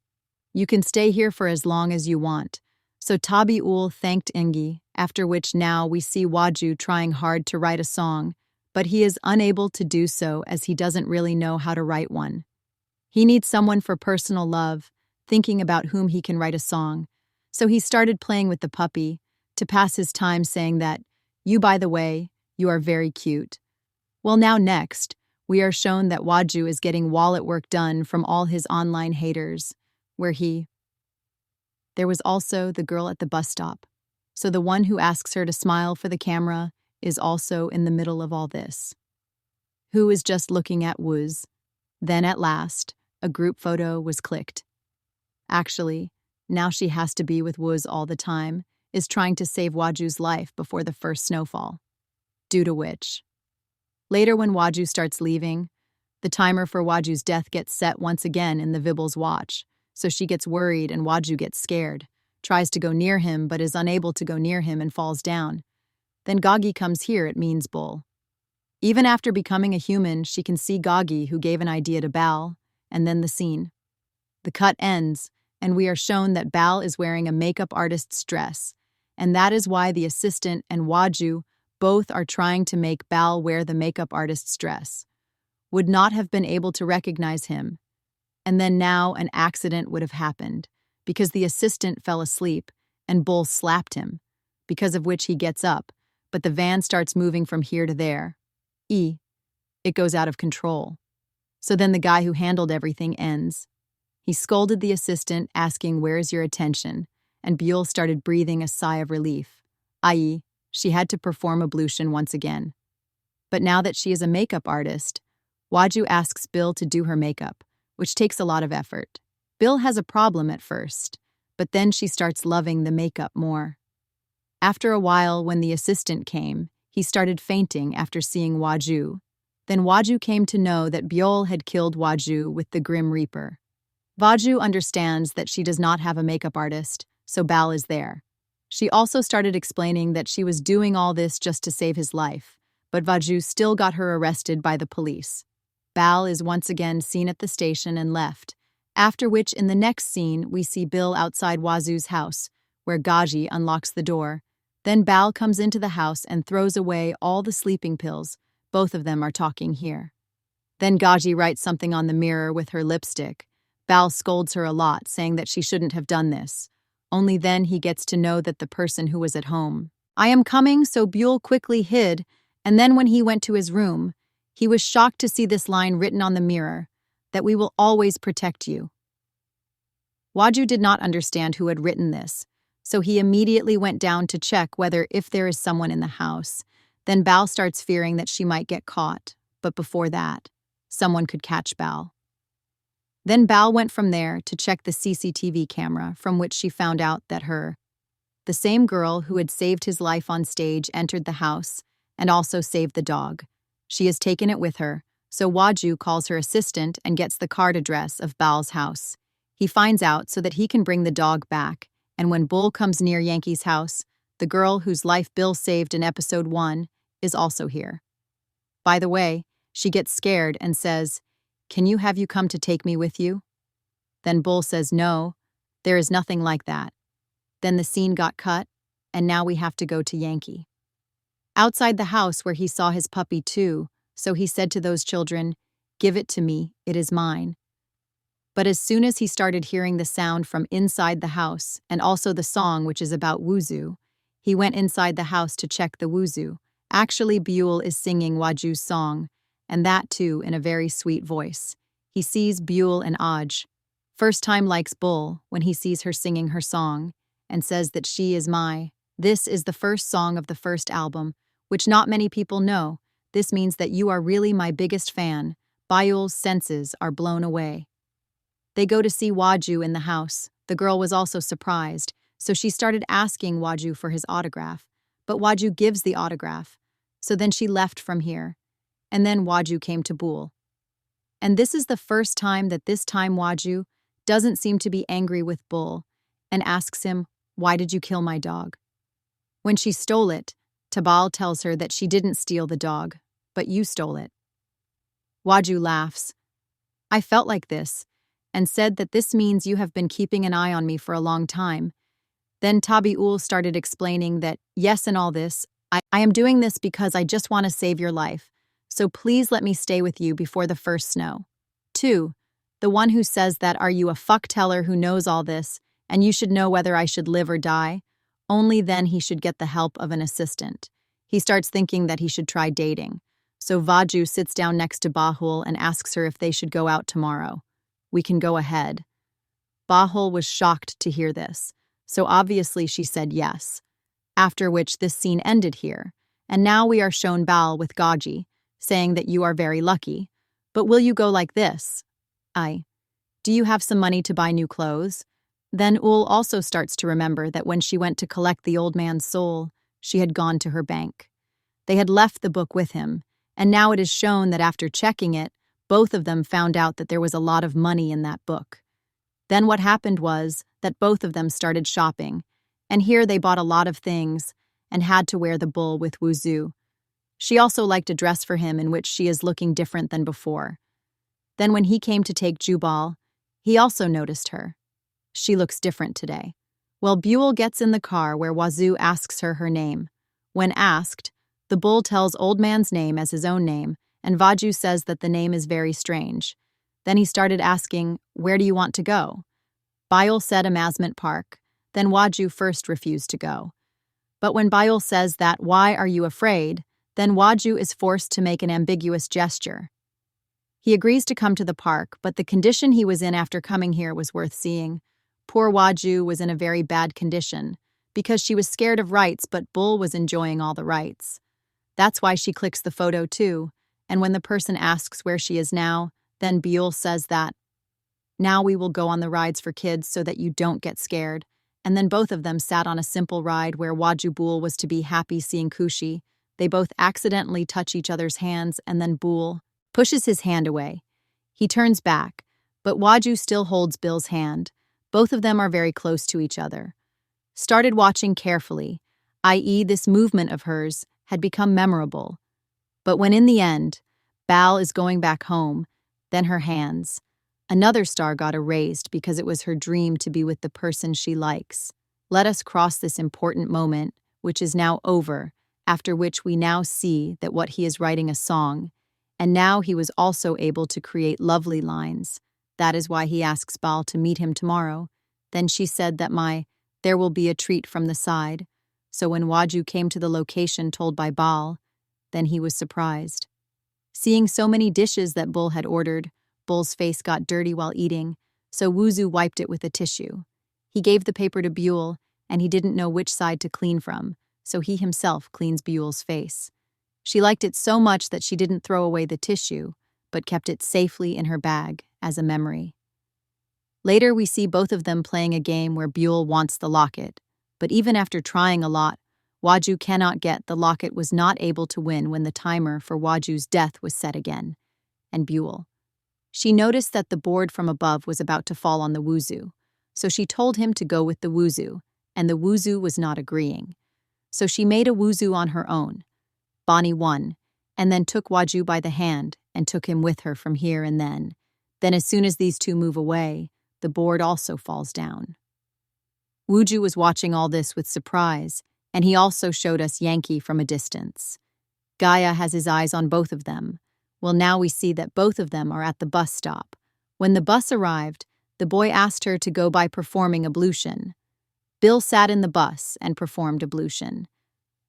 you can stay here for as long as you want. So Tabi-ul thanked Engi, after which now we see Waju trying hard to write a song, but he is unable to do so as he doesn't really know how to write one. He needs someone for personal love, thinking about whom he can write a song. So he started playing with the puppy to pass his time, saying that, "You, by the way, you are very cute." Well, now next, we are shown that Waju is getting wallet work done from all his online haters, where there was also the girl at the bus stop. So the one who asks her to smile for the camera is also in the middle of all this. Who is just looking at Wuz. Then at last, a group photo was clicked. Actually, now she has to be with Wuz all the time, is trying to save Waju's life before the first snowfall. Due to which, later when Waju starts leaving, the timer for Waju's death gets set once again in the Vibble's watch, so she gets worried and Waju gets scared, tries to go near him but is unable to go near him and falls down. Then Gagi comes here, it means Bull. Even after becoming a human, she can see Gagi, who gave an idea to Bal, and then the scene. The cut ends, and we are shown that Bal is wearing a makeup artist's dress, and that is why the assistant and Waju both are trying to make Bal wear the makeup artist's dress. Would not have been able to recognize him. And then now an accident would have happened, because the assistant fell asleep and Bull slapped him, because of which he gets up, but the van starts moving from here to there. It goes out of control. So then the guy who handled everything ends. He scolded the assistant, asking, "Where's your attention?" And Buell started breathing a sigh of relief, i.e., she had to perform ablution once again. But now that she is a makeup artist, Waju asks Bill to do her makeup, which takes a lot of effort. Bill has a problem at first, but then she starts loving the makeup more. After a while, when the assistant came, he started fainting after seeing Waju. Then Waju came to know that Buell had killed Waju with the Grim Reaper. Waju understands that she does not have a makeup artist, so Bal is there. She also started explaining that she was doing all this just to save his life, but Waju still got her arrested by the police. Bal is once again seen at the station and left, after which in the next scene we see Bill outside Wazu's house, where Gaji unlocks the door. Then Bal comes into the house and throws away all the sleeping pills. Both of them are talking here. Then Gaji writes something on the mirror with her lipstick. Bal scolds her a lot, saying that she shouldn't have done this. Only then he gets to know that the person who was at home. "I am coming," so Buell quickly hid, and then when he went to his room, he was shocked to see this line written on the mirror, that "we will always protect you." Waju did not understand who had written this, so he immediately went down to check whether if there is someone in the house. Then Bal starts fearing that she might get caught, but before that, someone could catch Bal. Then Bal went from there to check the CCTV camera, from which she found out that the same girl who had saved his life on stage entered the house and also saved the dog. She has taken it with her, so Waju calls her assistant and gets the card address of Bal's house. He finds out so that he can bring the dog back, and when Bull comes near Yankee's house, the girl whose life Bill saved in episode 1 is also here. By the way, she gets scared and says, "Can you have you come to take me with you?" Then Bull says, "No, there is nothing like that." Then the scene got cut, and now we have to go to Yankee. Outside the house where he saw his puppy too, so he said to those children, "Give it to me, it is mine." But as soon as he started hearing the sound from inside the house, and also the song which is about Wuzu, he went inside the house to check the Wuzu. Actually, Buell is singing Waju's song, and that too in a very sweet voice. He sees Buell and Aj. First time likes Bull when he sees her singing her song and says that she is my. This is the first song of the first album, which not many people know. This means that you are really my biggest fan. Bayul's senses are blown away. They go to see Waju in the house. The girl was also surprised, so she started asking Waju for his autograph. But Waju gives the autograph. So then she left from here. And then Waju came to Bull. And this is the first time that this time Waju doesn't seem to be angry with Bull and asks him, "Why did you kill my dog?" When she stole it, Tabal tells her that she didn't steal the dog, but you stole it. Waju laughs. I felt like this, and said that this means you have been keeping an eye on me for a long time. Then Tabiul started explaining that, yes, in all this, I am doing this because I just want to save your life, so please let me stay with you before the first snow. 2. The one who says that, are you a fuck-teller who knows all this, and you should know whether I should live or die? Only then he should get the help of an assistant. He starts thinking that he should try dating. So Vaju sits down next to Bahul and asks her if they should go out tomorrow. We can go ahead. Bahul was shocked to hear this, so obviously she said yes. After which this scene ended here, and now we are shown Bal with Gaji, saying that you are very lucky. But will you go like this? Do you have some money to buy new clothes? Then Ul also starts to remember that when she went to collect the old man's soul, she had gone to her bank. They had left the book with him, and now it is shown that after checking it, both of them found out that there was a lot of money in that book. Then what happened was that both of them started shopping, and here they bought a lot of things and had to wear the bull with Wuzu. She also liked a dress for him in which she is looking different than before. Then when he came to take Jubal, he also noticed her. She looks different today. Well, Buell gets in the car where Wazoo asks her name. When asked, the bull tells old man's name as his own name, and Vaju says that the name is very strange. Then he started asking, where do you want to go? Bayul said amusement park. Then Waju first refused to go. But when Bayul says that, why are you afraid? Then Waju is forced to make an ambiguous gesture. He agrees to come to the park, but the condition he was in after coming here was worth seeing. Poor Waju was in a very bad condition, because she was scared of rights, but Bull was enjoying all the rights. That's why she clicks the photo too, and when the person asks where she is now, then Buell says that, now we will go on the rides for kids so that you don't get scared. And then both of them sat on a simple ride where Waju Bull was to be happy seeing Kushi. They both accidentally touch each other's hands, and then Bull pushes his hand away. He turns back, but Waju still holds Bill's hand. Both of them are very close to each other. Started watching carefully, i.e. this movement of hers had become memorable. But when in the end, Bal is going back home, then her hands. Another star got erased because it was her dream to be with the person she likes. Let us cross this important moment, which is now over, after which we now see that what he is writing a song, and now he was also able to create lovely lines. That is why he asks Bal to meet him tomorrow. Then she said that there will be a treat from the side. So when Waju came to the location told by Bal, then he was surprised. Seeing so many dishes that Bull had ordered, Bull's face got dirty while eating, so Wuzu wiped it with a tissue. He gave the paper to Buell, and he didn't know which side to clean from, so he himself cleans Buell's face. She liked it so much that she didn't throw away the tissue, but kept it safely in her bag as a memory. Later, we see both of them playing a game where Buell wants the locket, but even after trying a lot, Waju cannot get the locket was not able to win when the timer for Waju's death was set again. And Buell. She noticed that the board from above was about to fall on the Wuzu, so she told him to go with the Wuzu, and the Wuzu was not agreeing. So she made a Wuzu on her own. Bonnie won, and then took Waju by the hand and took him with her from here and then. Then as soon as these two move away, the board also falls down. Wuju was watching all this with surprise, and he also showed us Yankee from a distance. Gaia has his eyes on both of them. Well, now we see that both of them are at the bus stop. When the bus arrived, the boy asked her to go by performing ablution. Bill sat in the bus and performed ablution.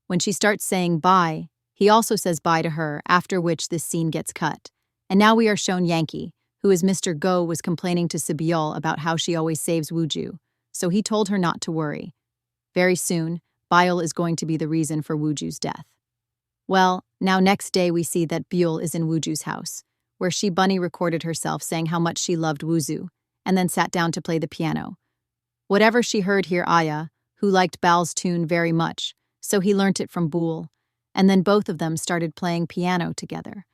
When she starts saying bye, he also says bye to her, after which this scene gets cut. And now we are shown Yankee, who is Mr. Go, was complaining to Sibyul about how she always saves Wuju, so he told her not to worry. Very soon, Biol is going to be the reason for Wuju's death. Well, now next day we see that Biol is in Wuju's house, where she bunny recorded herself saying how much she loved Wuju, and then sat down to play the piano. Whatever she heard here Aya, who liked Bal's tune very much, so he learnt it from Bool, and then both of them started playing piano together,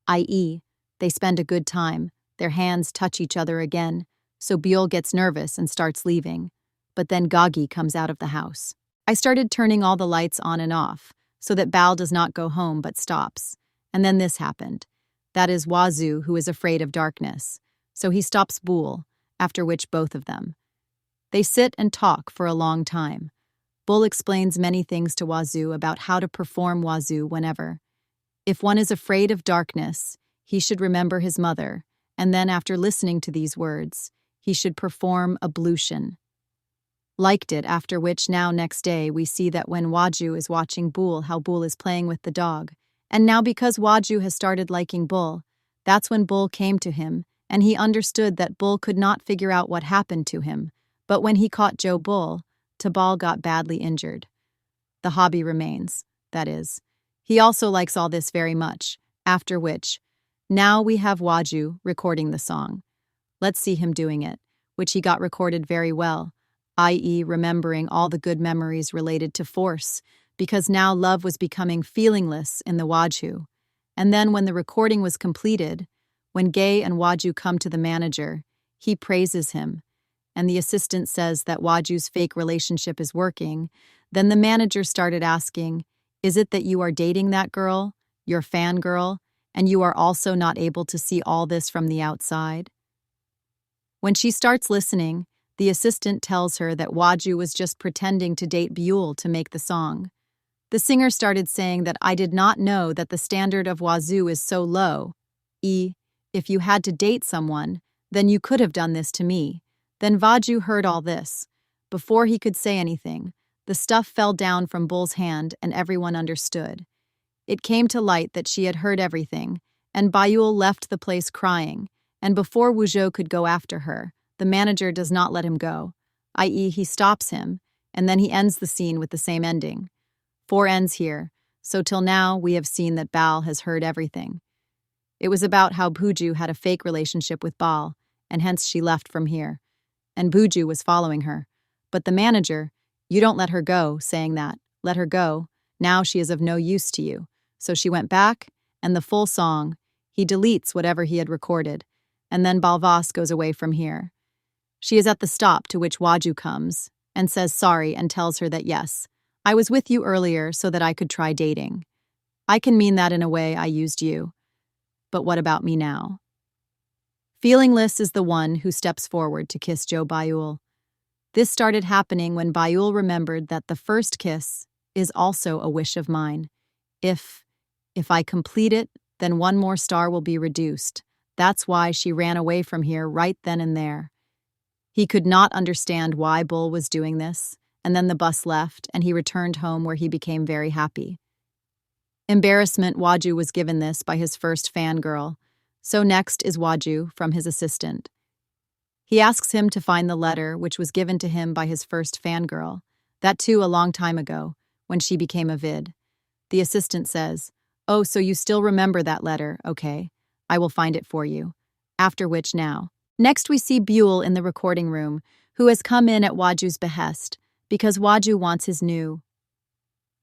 i.e., they spend a good time, their hands touch each other again, so Biol gets nervous and starts leaving, but then Gagi comes out of the house. I started turning all the lights on and off, so that Bal does not go home but stops, and then this happened. That is Wazu, who is afraid of darkness, so he stops Bool, after which both of them. They sit and talk for a long time. Bull explains many things to Wazu about how to perform Wazu whenever. If one is afraid of darkness, he should remember his mother, and then after listening to these words, he should perform ablution. Liked it, after which now next day we see that when Waju is watching Bull, how Bull is playing with the dog, and now because Waju has started liking Bull, that's when Bull came to him, and he understood that Bull could not figure out what happened to him, but when he caught Joe Bull, Tabal got badly injured. The hobby remains, that is. He also likes all this very much, after which, now we have Waju recording the song. Let's see him doing it, which he got recorded very well, i.e. remembering all the good memories related to force, because now love was becoming feelingless in the Waju. And then when the recording was completed, when Gay and Waju come to the manager, he praises him, and the assistant says that Waju's fake relationship is working. Then the manager started asking, "Is it that you are dating that girl, your fangirl, and you are also not able to see all this from the outside?" When she starts listening, the assistant tells her that Waju was just pretending to date Buell to make the song. The singer started saying that I did not know that the standard of Wazoo is so low. If you had to date someone, then you could have done this to me. Then Vaju heard all this. Before he could say anything, the stuff fell down from Bull's hand and everyone understood. It came to light that she had heard everything, and Bayul left the place crying, and before Wuzhou could go after her, the manager does not let him go, i.e. he stops him, and then he ends the scene with the same ending. 4 ends here, so till now we have seen that Bal has heard everything. It was about how Buju had a fake relationship with Bal, and hence she left from here. And Buju was following her. But the manager, "You don't let her go," saying that, "Let her go, now she is of no use to you." So she went back, and the full song, he deletes whatever he had recorded, and then Balvas goes away from here. She is at the stop, to which Waju comes, and says sorry and tells her that yes, I was with you earlier so that I could try dating. I can mean that in a way I used you. But what about me now? Feelingless is the one who steps forward to kiss Joe Bayul. This started happening when Bayul remembered that the first kiss is also a wish of mine. If I complete it, then 1 more star will be reduced. That's why she ran away from here right then and there. He could not understand why Bull was doing this, and then the bus left, and he returned home where he became very happy. Embarrassment Waju was given this by his first fangirl. So next is Waju from his assistant. He asks him to find the letter which was given to him by his first fangirl, that too a long time ago, when she became a vid. The assistant says, "Oh, so you still remember that letter, okay. I will find it for you." After which now. Next we see Buell in the recording room, who has come in at Waju's behest, because Waju wants his new.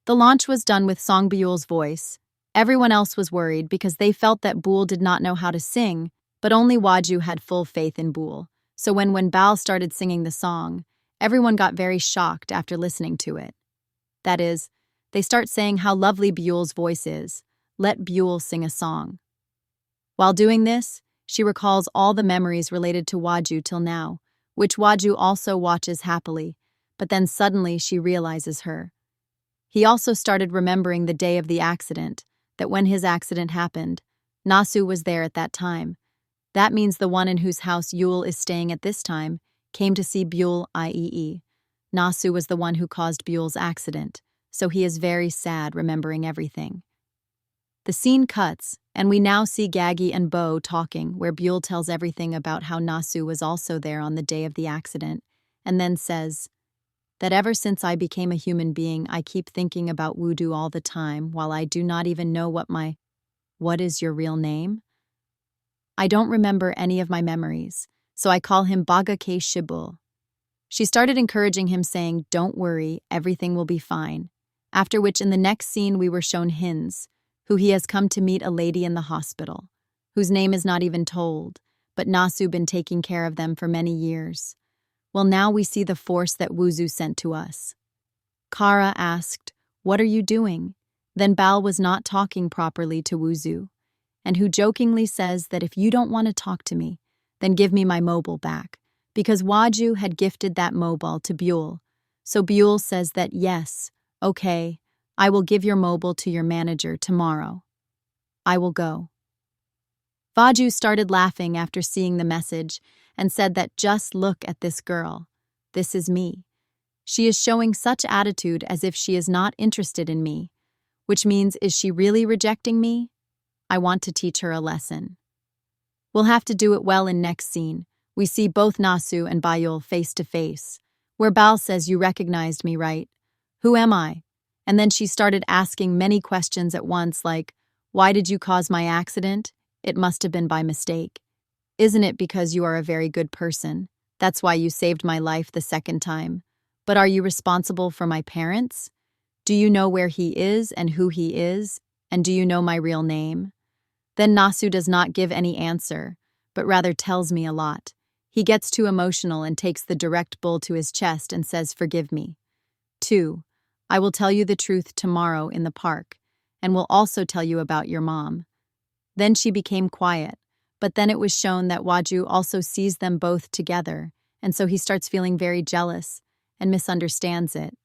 The launch was done with Song Buell's voice. Everyone else was worried because they felt that Buell did not know how to sing, but only Waju had full faith in Buell. So when Bal started singing the song, everyone got very shocked after listening to it. That is, they start saying how lovely Buell's voice is. Let Buell sing a song. While doing this, she recalls all the memories related to Waju till now, which Waju also watches happily, but then suddenly she realizes her. He also started remembering the day of the accident, that when his accident happened, Nasu was there at that time. That means the one in whose house Yule is staying at this time came to see Buell, i.e. Nasu was the one who caused Buell's accident, so he is very sad remembering everything. The scene cuts, and we now see Gaggy and Bo talking, where Buell tells everything about how Nasu was also there on the day of the accident, and then says that ever since I became a human being, I keep thinking about Wudu all the time, while I do not even know what is your real name? I don't remember any of my memories, so I call him Baga Ke Shibul. She started encouraging him, saying, "Don't worry, everything will be fine." After which, in the next scene, we were shown Hinz, who he has come to meet a lady in the hospital, whose name is not even told, but Nasu been taking care of them for many years. Well, now we see the force that Wuzu sent to us. Kara asked, "What are you doing?" Then Bal was not talking properly to Wuzu, and who jokingly says that if you don't want to talk to me, then give me my mobile back, because Waju had gifted that mobile to Buell. So Buell says that yes, okay, I will give your mobile to your manager tomorrow. I will go. Vaju started laughing after seeing the message and said that just look at this girl. This is me. She is showing such attitude as if she is not interested in me, which means is she really rejecting me? I want to teach her a lesson. We'll have to do it well in next scene. We see both Nasu and Bayul face to face, where Bal says, "You recognized me, right? Who am I?" And then she started asking many questions at once, like, "Why did you cause my accident? It must have been by mistake. Isn't it because you are a very good person? That's why you saved my life the second time. But are you responsible for my parents? Do you know where he is and who he is? And do you know my real name?" Then Nasu does not give any answer, but rather tells me a lot. He gets too emotional and takes the direct bull to his chest and says, "Forgive me." 2. I will tell you the truth tomorrow in the park, and will also tell you about your mom. Then she became quiet, but then it was shown that Waju also sees them both together, and so he starts feeling very jealous and misunderstands it.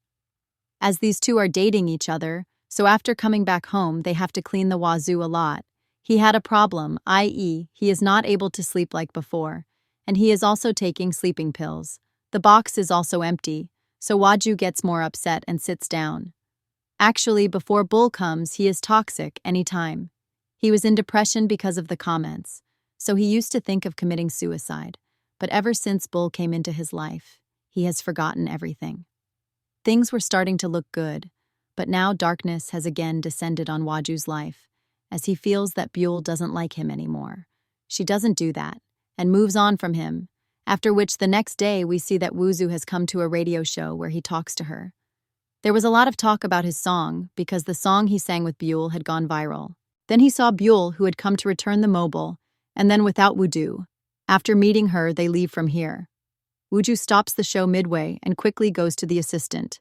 As these two are dating each other, so after coming back home, they have to clean the wazoo a lot. He had a problem, i.e., he is not able to sleep like before, and he is also taking sleeping pills. The box is also empty, so Waju gets more upset and sits down. Actually, before Bull comes, he is toxic anytime. He was in depression because of the comments, so he used to think of committing suicide, but ever since Bull came into his life, he has forgotten everything. Things were starting to look good, but now darkness has again descended on Waju's life, as he feels that Buell doesn't like him anymore. She doesn't do that, and moves on from him, after which the next day we see that Wuzu has come to a radio show where he talks to her. There was a lot of talk about his song, because the song he sang with Buell had gone viral. Then he saw Buell, who had come to return the mobile, and then without Wudu. After meeting her, they leave from here. Wuju stops the show midway and quickly goes to the assistant.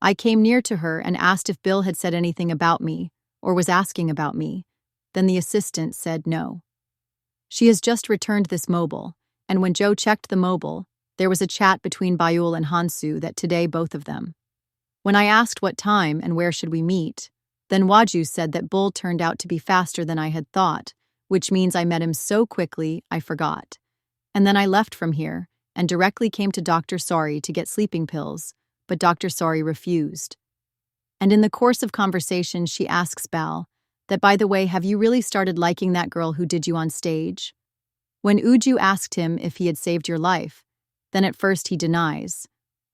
I came near to her and asked if Bill had said anything about me, or was asking about me. Then the assistant said no. She has just returned this mobile, and when Joe checked the mobile, there was a chat between Bayul and Hansu that today both of them. When I asked what time and where should we meet, then Waju said that Bull turned out to be faster than I had thought, which means I met him so quickly I forgot. And then I left from here and directly came to Dr. Sori to get sleeping pills, but Dr. Sori refused. And in the course of conversation, she asks Bal that, by the way, have you really started liking that girl who did you on stage? When Uju asked him if he had saved your life, then at first he denies.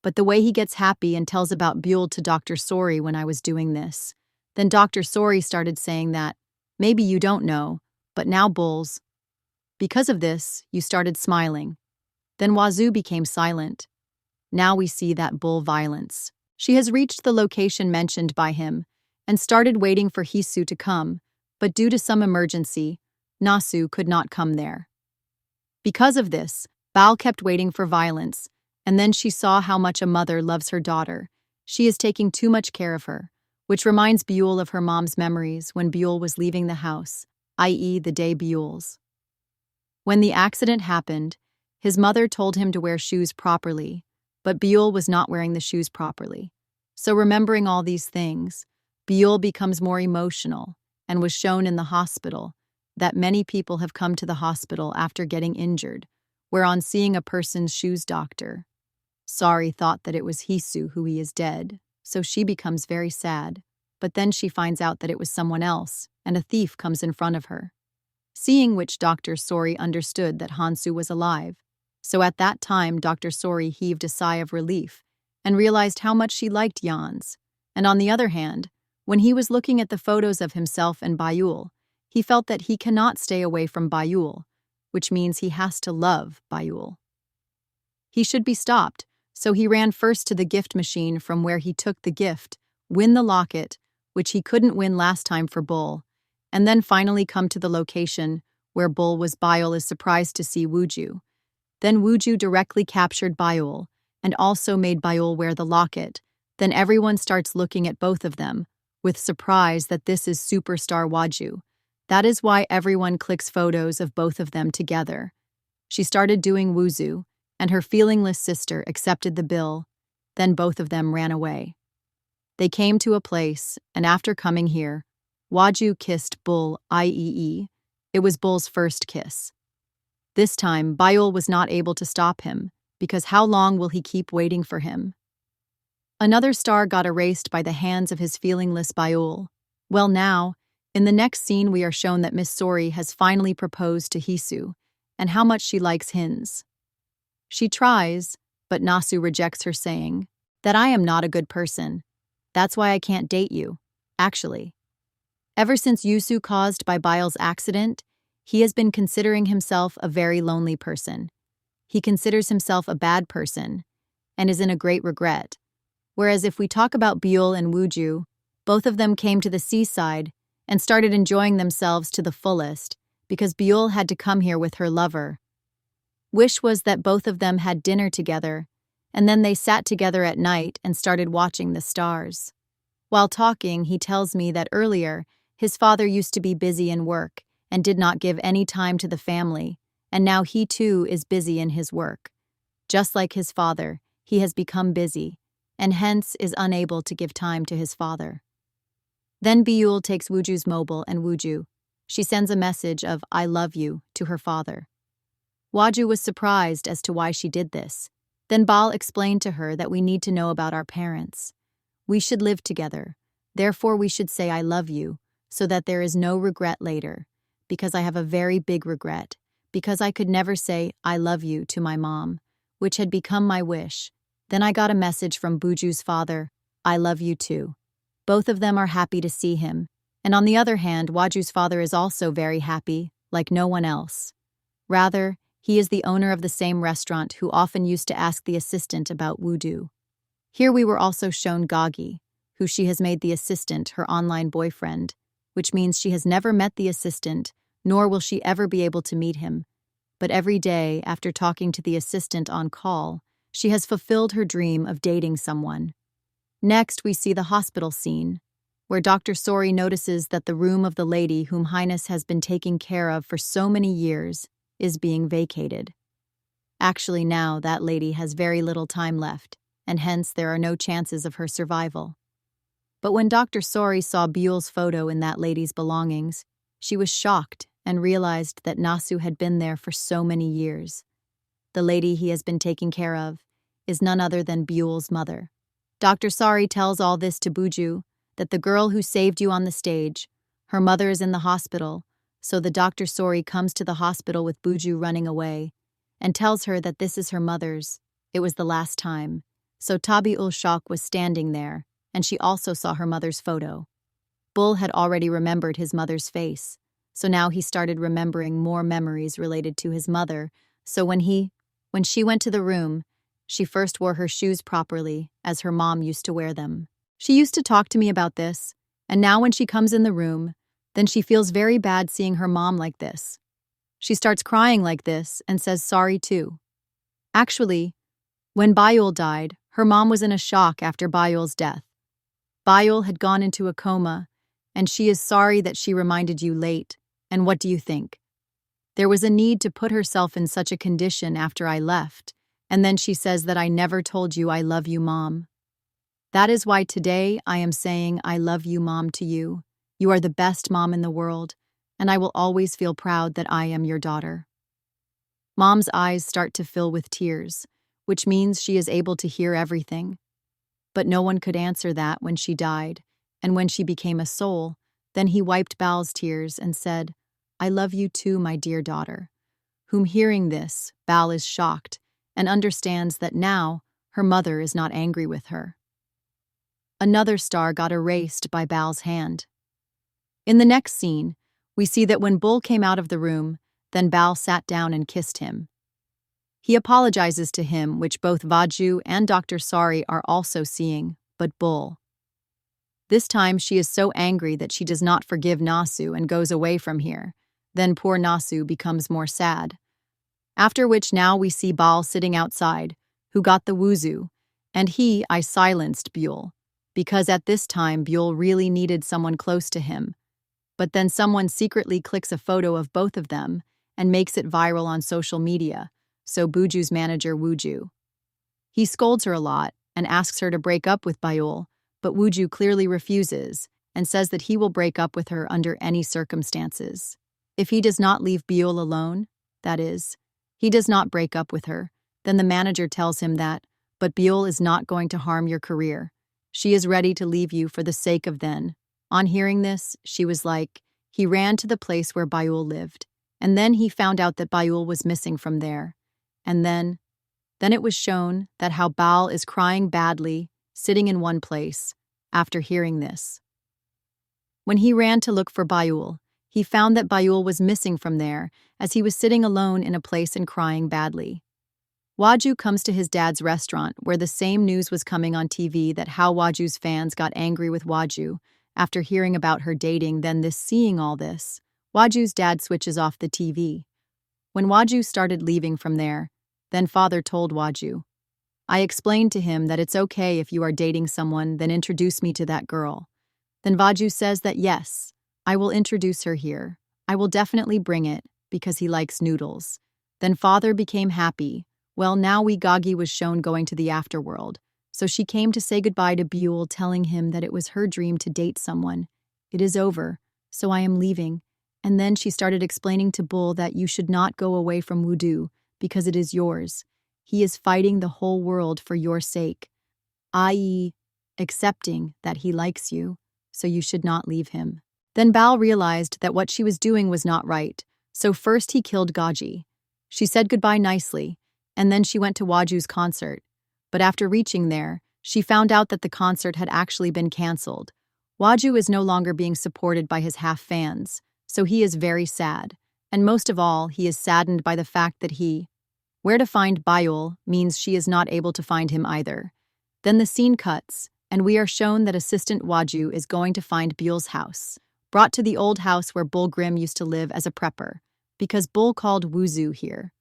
But the way he gets happy and tells about Buell to Dr. Sori when I was doing this, then Dr. Sori started saying that, maybe you don't know, but now Bulls. Because of this, you started smiling. Then Wazoo became silent. Now we see that Bull violence. She has reached the location mentioned by him and started waiting for Hisu to come, but due to some emergency, Nasu could not come there. Because of this, Bal kept waiting for violence, and then she saw how much a mother loves her daughter. She is taking too much care of her, which reminds Buell of her mom's memories when Buell was leaving the house, i.e. the day Buell's. When the accident happened, his mother told him to wear shoes properly, but Buell was not wearing the shoes properly. So remembering all these things, Buell becomes more emotional and was shown in the hospital that many people have come to the hospital after getting injured, where on seeing a person's shoes doctor, Sari thought that it was Hisu who he is dead, so she becomes very sad, but then she finds out that it was someone else, and a thief comes in front of her. Seeing which Dr. Sori understood that Hansu was alive. So at that time Dr. Sori heaved a sigh of relief and realized how much she liked Jans. And on the other hand, when he was looking at the photos of himself and Bayul, he felt that he cannot stay away from Bayul, which means he has to love Bayul. He should be stopped, so he ran first to the gift machine from where he took the gift, win the locket, which he couldn't win last time for Bull, and then finally come to the location where Bull was. Bayul is surprised to see Wuju. Then Wuju directly captured Bayul and also made Bayul wear the locket. Then everyone starts looking at both of them, with surprise that this is superstar Waju. That is why everyone clicks photos of both of them together. She started doing wuzu, and her feelingless sister accepted the bill. Then both of them ran away. They came to a place, and after coming here, Waju kissed Bull, i.e. it was Bull's first kiss. This time, Bayul was not able to stop him, because how long will he keep waiting for him? Another star got erased by the hands of his feelingless Bayul. Well now, in the next scene we are shown that Miss Sori has finally proposed to Hisu, and how much she likes Hins. She tries, but Nasu rejects her saying, that I am not a good person. That's why I can't date you, actually. Ever since Yusu caused by Bayul's accident, he has been considering himself a very lonely person. He considers himself a bad person, and is in a great regret. Whereas if we talk about Byul and Wuju, both of them came to the seaside and started enjoying themselves to the fullest because Byul had to come here with her lover. Wish was that both of them had dinner together, and then they sat together at night and started watching the stars. While talking, he tells me that earlier, his father used to be busy in work and did not give any time to the family, and now he too is busy in his work. Just like his father, he has become busy, and hence is unable to give time to his father. Then Byul takes Wuju's mobile and Wuju. She sends a message of "I love you" to her father. Waju was surprised as to why she did this. Then Baal explained to her that we need to know about our parents. We should live together. Therefore we should say "I love you" so that there is no regret later, because I have a very big regret, because I could never say "I love you" to my mom, which had become my wish. Then I got a message from Buju's father, "I love you too." Both of them are happy to see him, and on the other hand, Waju's father is also very happy, like no one else. Rather, he is the owner of the same restaurant who often used to ask the assistant about Wudu. Here we were also shown Gagi, who she has made the assistant her online boyfriend, which means she has never met the assistant, nor will she ever be able to meet him. But every day, after talking to the assistant on call, she has fulfilled her dream of dating someone. Next, we see the hospital scene, where Dr. Sori notices that the room of the lady whom Highness has been taking care of for so many years is being vacated. Actually now, that lady has very little time left, and hence there are no chances of her survival. But when Dr. Sori saw Byul's photo in that lady's belongings, she was shocked and realized that Nasu had been there for so many years. The lady he has been taking care of is none other than Byul's mother. Dr. Sari tells all this to Buju, that the girl who saved you on the stage, her mother is in the hospital, so the Dr. Sori comes to the hospital with Buju running away, and tells her that this is her mother's. It was the last time. So Tabi ul Shak was standing there, and she also saw her mother's photo. Bull had already remembered his mother's face, so now he started remembering more memories related to his mother, so when she went to the room, she first wore her shoes properly, as her mom used to wear them. She used to talk to me about this, and now when she comes in the room, then she feels very bad seeing her mom like this. She starts crying like this and says sorry too. Actually, when Bayul died, her mom was in a shock after Bayul's death. Bayul had gone into a coma, and she is sorry that she reminded you late, and what do you think? There was a need to put herself in such a condition after I left, and then she says that I never told you I love you, Mom. That is why today I am saying I love you, Mom, to you. You are the best mom in the world, and I will always feel proud that I am your daughter. Mom's eyes start to fill with tears, which means she is able to hear everything. But no one could answer that when she died, and when she became a soul, Then he wiped Bal's tears and said, "I love you too, my dear daughter." Whom hearing this, Bal is shocked and understands that now her mother is not angry with her. Another star got erased by Bal's hand. In the next scene, we see that when Bull came out of the room, then Bal sat down and kissed him. He apologizes to him, which both Vaju and Dr. Sari are also seeing, but Bull. This time she is so angry that she does not forgive Nasu and goes away from here. Then poor Nasu becomes more sad. After which now we see Bal sitting outside, who got the wuzu, and I silenced Buell, because at this time Buell really needed someone close to him. But then someone secretly clicks a photo of both of them and makes it viral on social media, so Buju's manager Wuju. He scolds her a lot and asks her to break up with Buell, but Wuju clearly refuses and says that he will break up with her under any circumstances. If he does not leave Buell alone, that is, he does not break up with her, then the manager tells him that, but Buell is not going to harm your career. She is ready to leave you for the sake of then. On hearing this, she was like, he ran to the place where Buell lived, and then he found out that Buell was missing from there. And then it was shown that how Bal is crying badly, sitting in one place, after hearing this. When he ran to look for Buell, he found that Buell was missing from there, as he was sitting alone in a place and crying badly. Waju comes to his dad's restaurant, where the same news was coming on TV that how Waju's fans got angry with Waju after hearing about her dating. Then seeing all this, Waju's dad switches off the TV. When Waju started leaving from there, then father told Waju, "I explained to him that it's okay if you are dating someone, then introduce me to that girl." Then Waju says that yes, I will introduce her here. I will definitely bring it, because he likes noodles. Then father became happy. Well, now Gagi was shown going to the afterworld, so she came to say goodbye to Buell, telling him that it was her dream to date someone. It is over, so I am leaving. And then she started explaining to Bull that you should not go away from Wudu, because it is yours. He is fighting the whole world for your sake, i.e., accepting that he likes you, so you should not leave him. Then Bal realized that what she was doing was not right, so first he killed Gaji. She said goodbye nicely, and then she went to Waju's concert. But after reaching there, she found out that the concert had actually been cancelled. Waju is no longer being supported by his half fans, so he is very sad. And most of all, he is saddened by the fact that where to find Buell means she is not able to find him either. Then the scene cuts, and we are shown that assistant Waju is going to find Buell's house, brought to the old house where Bull Grim used to live as a prepper, because Bull called Wuzu here.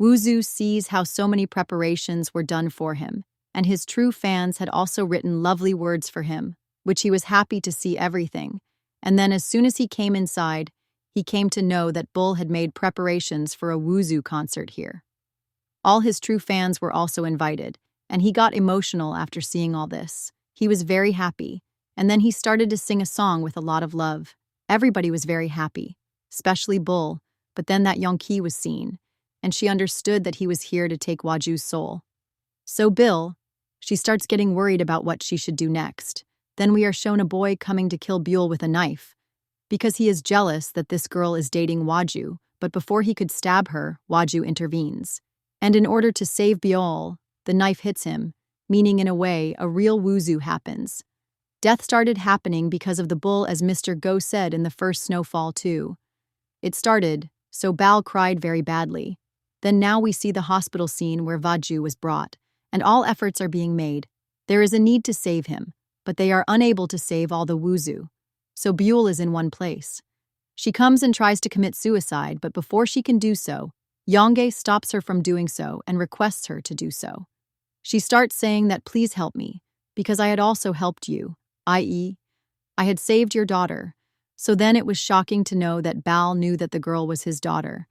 Wuzu sees how so many preparations were done for him, and his true fans had also written lovely words for him, which he was happy to see everything. And then as soon as he came inside, he came to know that Bull had made preparations for a Wuzu concert here. All his true fans were also invited, and he got emotional after seeing all this. He was very happy, and then he started to sing a song with a lot of love. Everybody was very happy, especially Bull, but then that Yonki was seen, and she understood that he was here to take Waju's soul. So she starts getting worried about what she should do next. Then we are shown a boy coming to kill Buell with a knife, because he is jealous that this girl is dating Waju, but before he could stab her, Waju intervenes. And in order to save Buell, the knife hits him, meaning in a way, a real Wuzu happens. Death started happening because of the bull, as Mr. Go said in the first snowfall too. It started, so Bal cried very badly. Then now we see the hospital scene where Vaju was brought, and all efforts are being made. There is a need to save him, but they are unable to save all the Wuzu. So Buell is in one place. She comes and tries to commit suicide, but before she can do so, Yonge stops her from doing so and requests her to do so. She starts saying that please help me, because I had also helped you, i.e., I had saved your daughter. So then it was shocking to know that Bal knew that the girl was his daughter.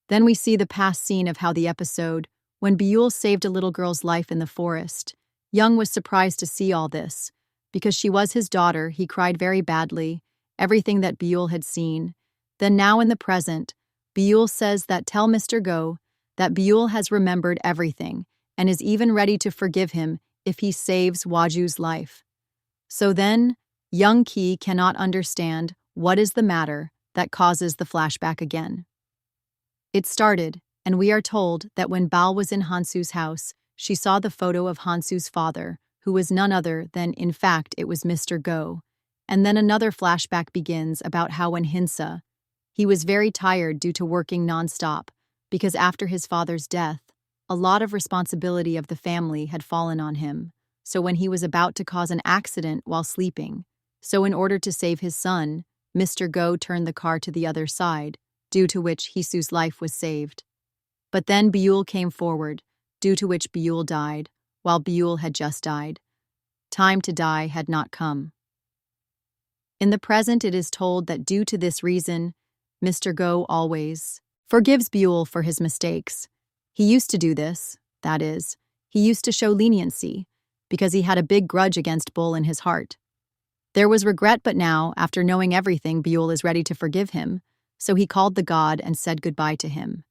Then we see the past scene of how the episode, when Buell saved a little girl's life in the forest. Young was surprised to see all this. Because she was his daughter, he cried very badly, everything that Buell had seen. Then now in the present, Buell says that tell Mr. Go that Buell has remembered everything and is even ready to forgive him if he saves Waju's life. So then, young Ki cannot understand What is the matter that causes the flashback again? It started, and we are told that when Bal was in Hansu's house, she saw the photo of Hansu's father, who was none other than, in fact, it was Mr. Go. And then another flashback begins about how when Hinsa, he was very tired due to working nonstop, because after his father's death, a lot of responsibility of the family had fallen on him. So when he was about to cause an accident while sleeping, so in order to save his son, Mr. Go turned the car to the other side, due to which Hisu's life was saved. But then Byul came forward, due to which Byul died, while Byul had just died. Time to die had not come. In the present, it is told that due to this reason, Mr. Go always forgives Byul for his mistakes. He used to do this, that is, he used to show leniency, because he had a big grudge against Bull in his heart. There was regret, but now, after knowing everything, Byul is ready to forgive him, so he called the god and said goodbye to him.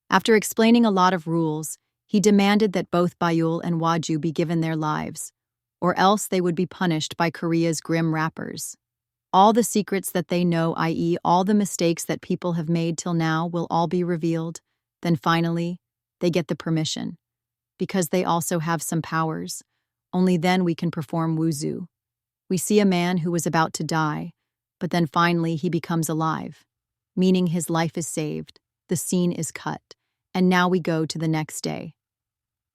After explaining a lot of rules, he demanded that both Byul and Waju be given their lives, or else they would be punished by Korea's grim rappers. All the secrets that they know, i.e. all the mistakes that people have made till now, will all be revealed. Then finally, they get the permission. Because they also have some powers. Only then we can perform wuzu. We see a man who was about to die, but then finally he becomes alive, meaning his life is saved, the scene is cut, and now we go to the next day.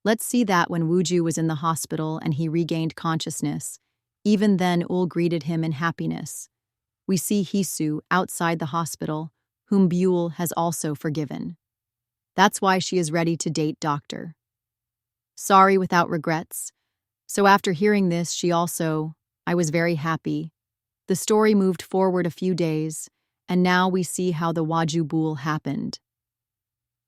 Let's see that when Wuju was in the hospital and he regained consciousness, even then Ul greeted him in happiness. We see Hisu outside the hospital, whom Byul has also forgiven. That's why she is ready to date Doctor. Sorry without regrets. So after hearing this, I was very happy. The story moved forward a few days, and now we see how the Waju Bul happened.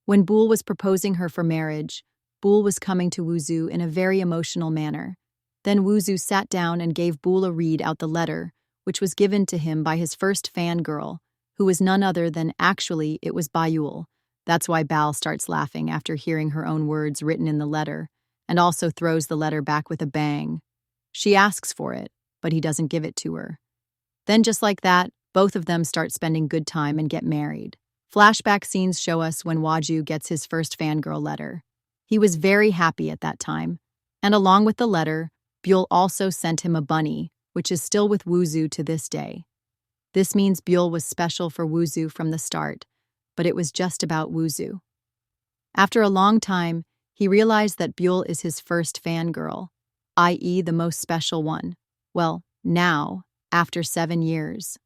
When Bul was proposing her for marriage, Bul was coming to Wuzu in a very emotional manner. Then Wuzu sat down and gave Bul a read out the letter, which was given to him by his first fangirl, who was none other than, actually, it was Bayul. That's why Bal starts laughing after hearing her own words written in the letter, and also throws the letter back with a bang. She asks for it, but he doesn't give it to her. Then just like that, both of them start spending good time and get married. Flashback scenes show us when Waju gets his first fangirl letter. He was very happy at that time, and along with the letter, Byul also sent him a bunny, which is still with Wuzu to this day. This means Byul was special for Wuzu from the start, but it was just about Wuzu. After a long time, he realized that Byul is his first fangirl, i.e. the most special one. Well, now, after 7 years.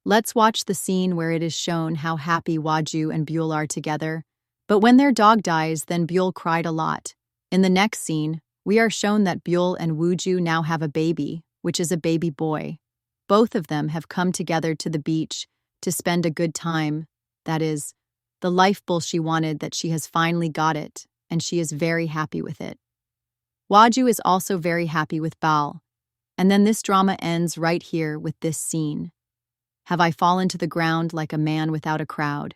Let's watch the scene where it is shown how happy Waju and Byul are together. But when their dog dies, then Byul cried a lot. In the next scene, we are shown that Byul and Wuju now have a baby, which is a baby boy. Both of them have come together to the beach to spend a good time. That is, the life Bull she wanted, that she has finally got it, and she is very happy with it. Waju is also very happy with Bal. And then this drama ends right here with this scene. Have I fallen to the ground like a man without a crowd?